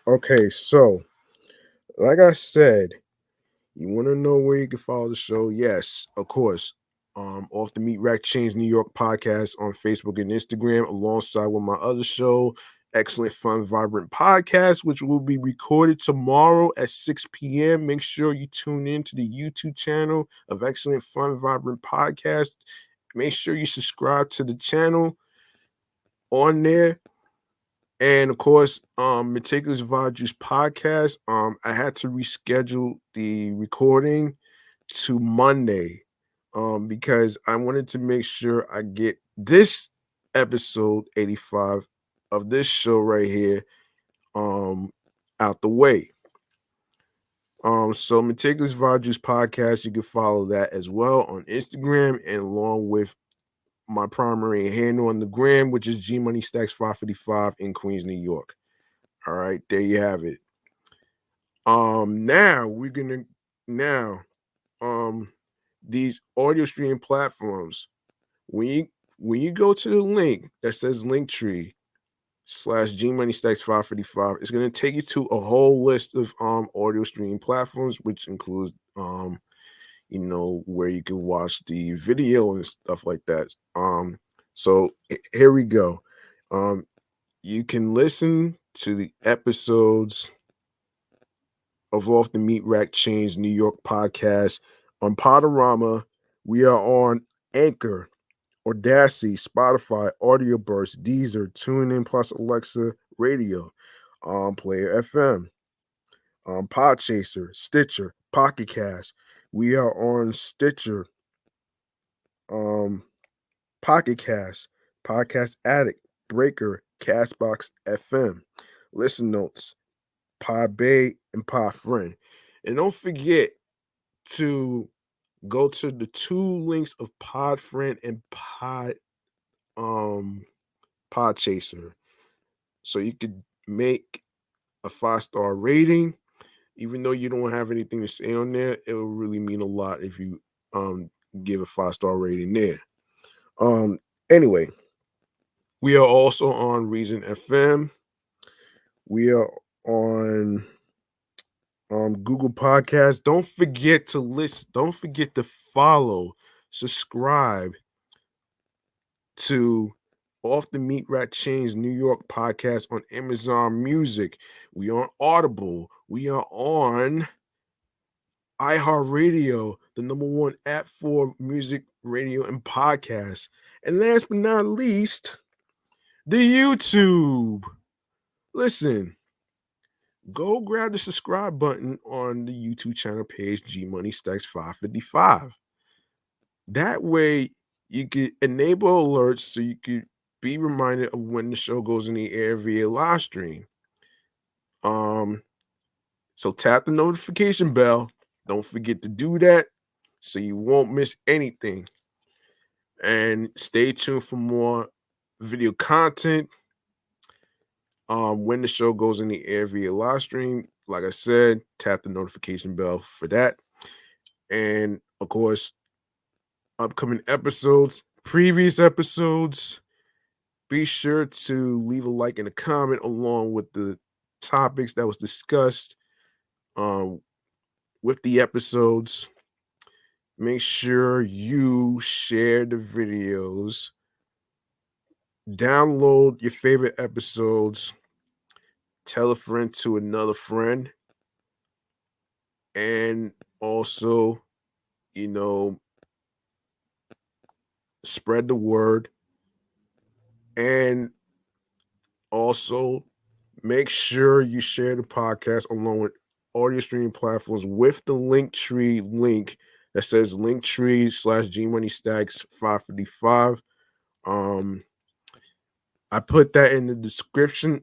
Okay, so like I said, you want to know where you can follow the show? Yes, of course. Off the Meatrack Chainz New York podcast on Facebook and Instagram, alongside with my other show, Excellent Fun Vibrant Podcast, which will be recorded tomorrow at 6 p.m. Make sure you tune in to the YouTube channel of Excellent Fun Vibrant Podcast. Make sure you subscribe to the channel on there. And of course, Meticulous Juice podcast. I had to reschedule the recording to Monday, because I wanted to make sure I get this episode 85 of this show right here, um, out the way. So Meticulous Juice podcast, you can follow that as well on Instagram, and along with my primary handle on the gram, which is G Money Stacks 555 in Queens, New York. All right, there you have it. Now we're gonna now these audio streaming platforms. When you go to the link that says Linktree/G Money Stacks 555, it's gonna take you to a whole list of audio streaming platforms, which includes where you can watch the video and stuff like that. So here we go. Um, you can listen to the episodes of Off the Meatrack Chainz New York podcast on Podorama. We are on Anchor, Audacity, Spotify, Audio Burst, Deezer, TuneIn Plus Alexa Radio, Player FM, Podchaser, Stitcher, Pocket Cast. We are on Stitcher, um, Pocket Cast, Podcast Addict, Breaker, Castbox FM, Listen Notes, Pod Bay, and Pod Friend. And don't forget to go to the two links of Pod Friend and um Podchaser, so you could make a 5-star rating. Even though you don't have anything to say on there, it will really mean a lot if you give a 5-star rating there. Um anyway, we are also on Reason FM. We are on Google Podcasts. Don't forget to listen. Don't forget to follow, subscribe to Off the Meatrack Chainz New York podcast on Amazon Music. We are on Audible. We are on iHeartRadio, the #1 app for music, radio, and podcasts. And last but not least, the YouTube. Listen, go grab the subscribe button on the YouTube channel page, G Money Stacks 555. That way, you could enable alerts so you could be reminded of when the show goes in the air via live stream. Um, so tap the notification bell. Don't forget to do that so you won't miss anything. And stay tuned for more video content. When the show goes in the air via live stream, like I said, tap the notification bell for that. And of course, upcoming episodes, previous episodes, be sure to leave a like and a comment along with the topics that was discussed um, with the episodes. Make sure you share the videos, download your favorite episodes, tell a friend to another friend, and also, you know, spread the word. And also, make sure you share the podcast along with audio streaming platforms with the Linktree link that says Linktree/G Money Stacks 555. I put that in the description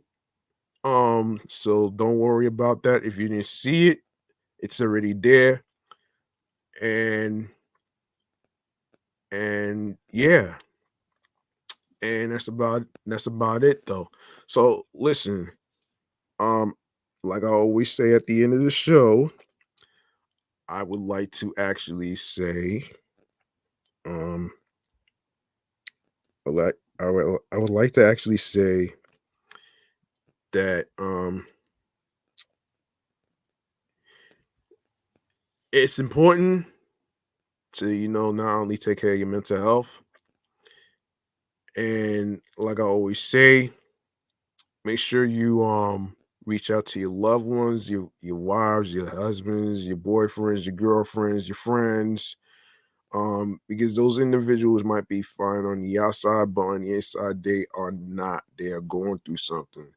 So don't worry about that. If you didn't see it, it's already there. And yeah, and that's about it though. So listen, um, like I always say at the end of the show, I would like to actually say, um, I would like to actually say that it's important to not only take care of your mental health, and like I always say, make sure you reach out to your loved ones, your wives, your husbands, your boyfriends, your girlfriends, your friends, because those individuals might be fine on the outside, but on the inside they are not. They are going through something,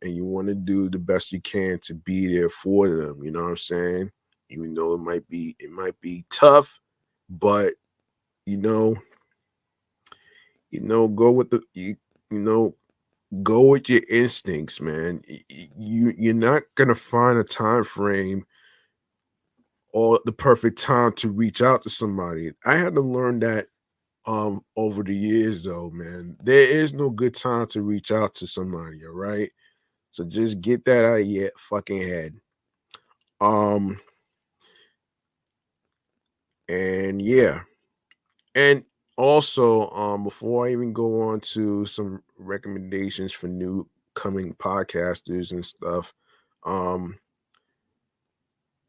and you want to do the best you can to be there for them. You know what I'm saying? Even though it might be tough, but you know, go with you know, go with your instincts, man. You're not gonna find a time frame or the perfect time to reach out to somebody. I had to learn that over the years though, man. There is no good time to reach out to somebody, all right? So just get that out of your fucking head. Um and yeah. And also, before I even go on to some recommendations for new coming podcasters and stuff, um,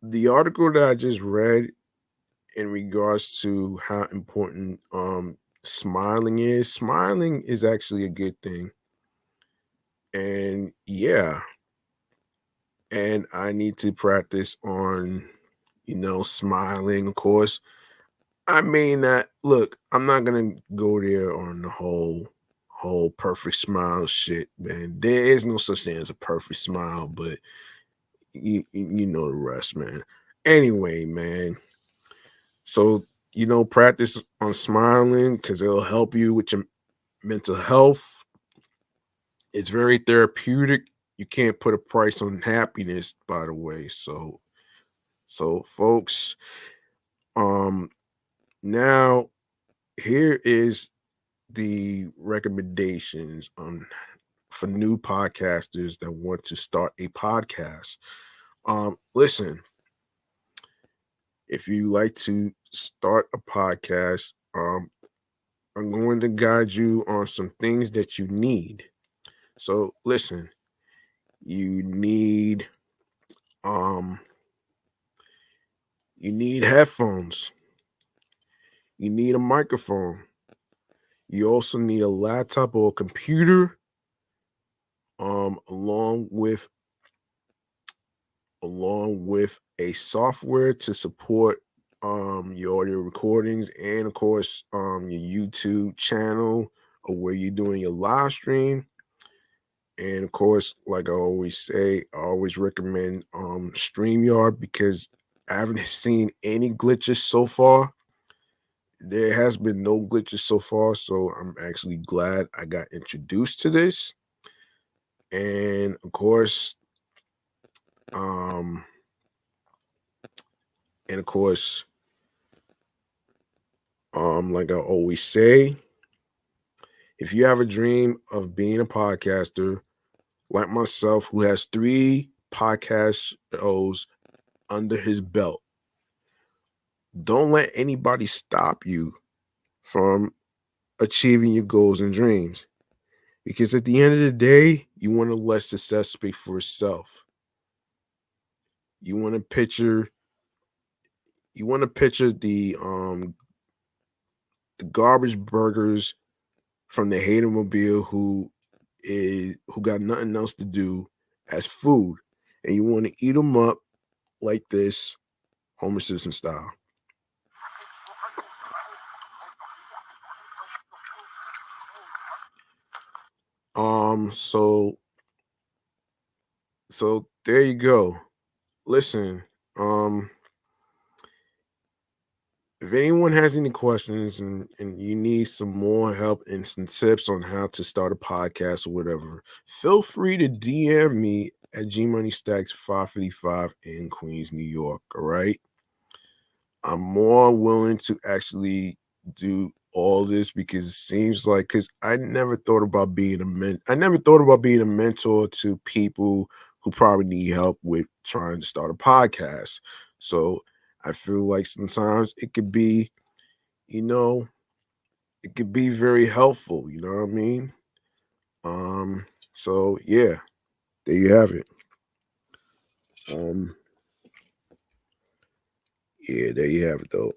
the article that I just read in regards to how important smiling is actually a good thing. And yeah, and I need to practice on, smiling, of course. I mean that look, I'm not gonna go there on the whole perfect smile shit, man. There is no such thing as a perfect smile, but you know the rest, man. Anyway, man. So, practice on smiling because it'll help you with your mental health. It's very therapeutic. You can't put a price on happiness, by the way. So folks, um now here is the recommendations for new podcasters that want to start a podcast. Listen, if you like to start a podcast, I'm going to guide you on some things that you need. So listen, you need um you need headphones, you need a microphone, you also need a laptop or a computer, along with a software to support your audio recordings, and of course your YouTube channel or where you're doing your live stream. And of course, like I always say, I always recommend StreamYard because I haven't seen any glitches so far. There has been no glitches so far, so I'm actually glad I got introduced to this. And of course, um, and of course, like I always say, if you have a dream of being a podcaster, like myself, who has 3 podcast shows under his belt, don't let anybody stop you from achieving your goals and dreams. Because at the end of the day, you want to let success speak for itself. You want to picture the garbage burgers from the hater mobile who got nothing else to do as food, and you want to eat them up like this, Homer Simpson style. So there you go. Listen, um, if anyone has any questions and you need some more help and some tips on how to start a podcast or whatever, feel free to DM me at gmoneystacks555 in Queens, New York. All right. I'm more willing to actually do all this because it seems like because I never thought about being I never thought about being a mentor to people who probably need help with trying to start a podcast. So I feel like sometimes it could be, you know, it could be very helpful, you know what I mean? So yeah, there you have it. Um, yeah, there you have it though.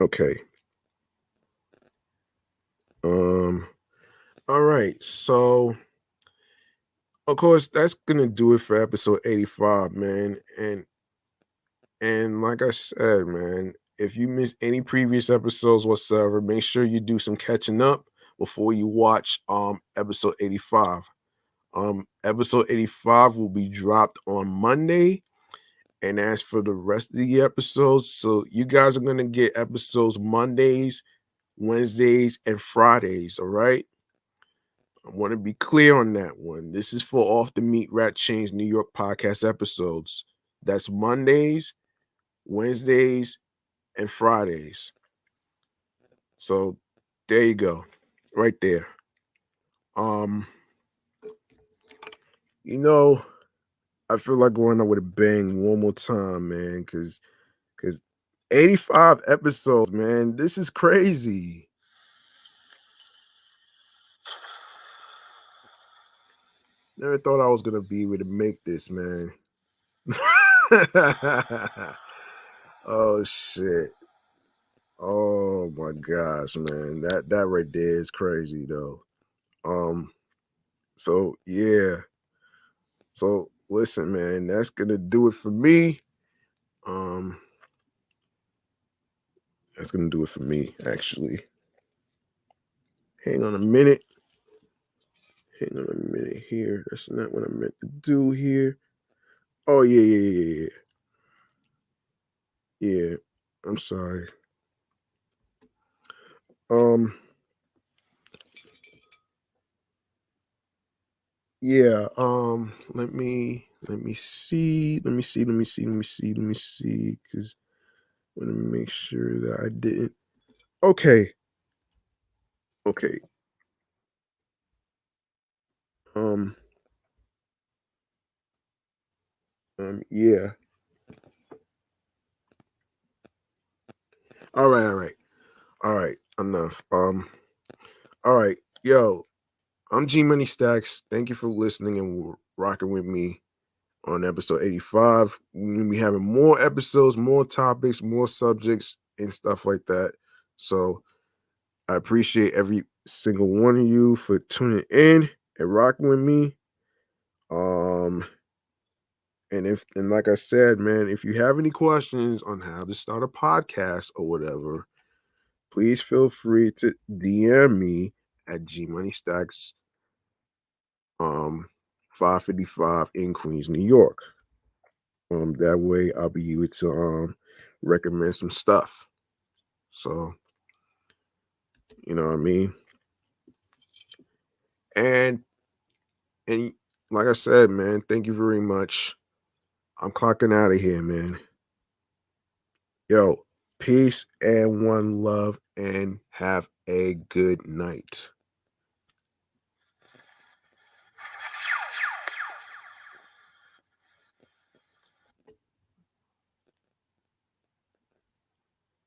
Okay. Um, all right, so of course, that's gonna do it for episode 85, man. And like I said, man, if you miss any previous episodes whatsoever, make sure you do some catching up before you watch episode 85. Episode 85 will be dropped on Monday. And as for the rest of the episodes, so you guys are gonna get episodes Mondays, Wednesdays, and Fridays, all right? I want to be clear on that one. This is for Off the Meatrack Chainz New York podcast episodes. That's Mondays, Wednesdays, and Fridays. So there you go. Right there. Um, you know, I feel like going out with a bang one more time, man, because 85 episodes, man. This is crazy. Never thought I was gonna be able to make this, man. Oh shit. Oh my gosh, man. That right there is crazy though. Um so yeah. So listen, man, that's gonna do it for me. Um that's gonna do it for me, actually. Hang on a minute. Hang on a minute here. That's not what I meant to do here. Oh yeah. Yeah. I'm sorry. Um yeah, let me see. Cause I want to make sure that I didn't. Okay. Okay. Um yeah. All right. All right. Enough. All right. Yo, I'm G Money Stacks. Thank you for listening and rocking with me on episode 85. We're gonna be having more episodes, more topics, more subjects, and stuff like that. So I appreciate every single one of you for tuning in and rocking with me. Um, and like I said, man, if you have any questions on how to start a podcast or whatever, please feel free to DM me at gmoneystacks 555 in Queens, New York. That way I'll be able to recommend some stuff. So, you know what I mean? And and like I said, man, thank you very much. I'm clocking out of here, man. Yo, peace and one love and have a good night.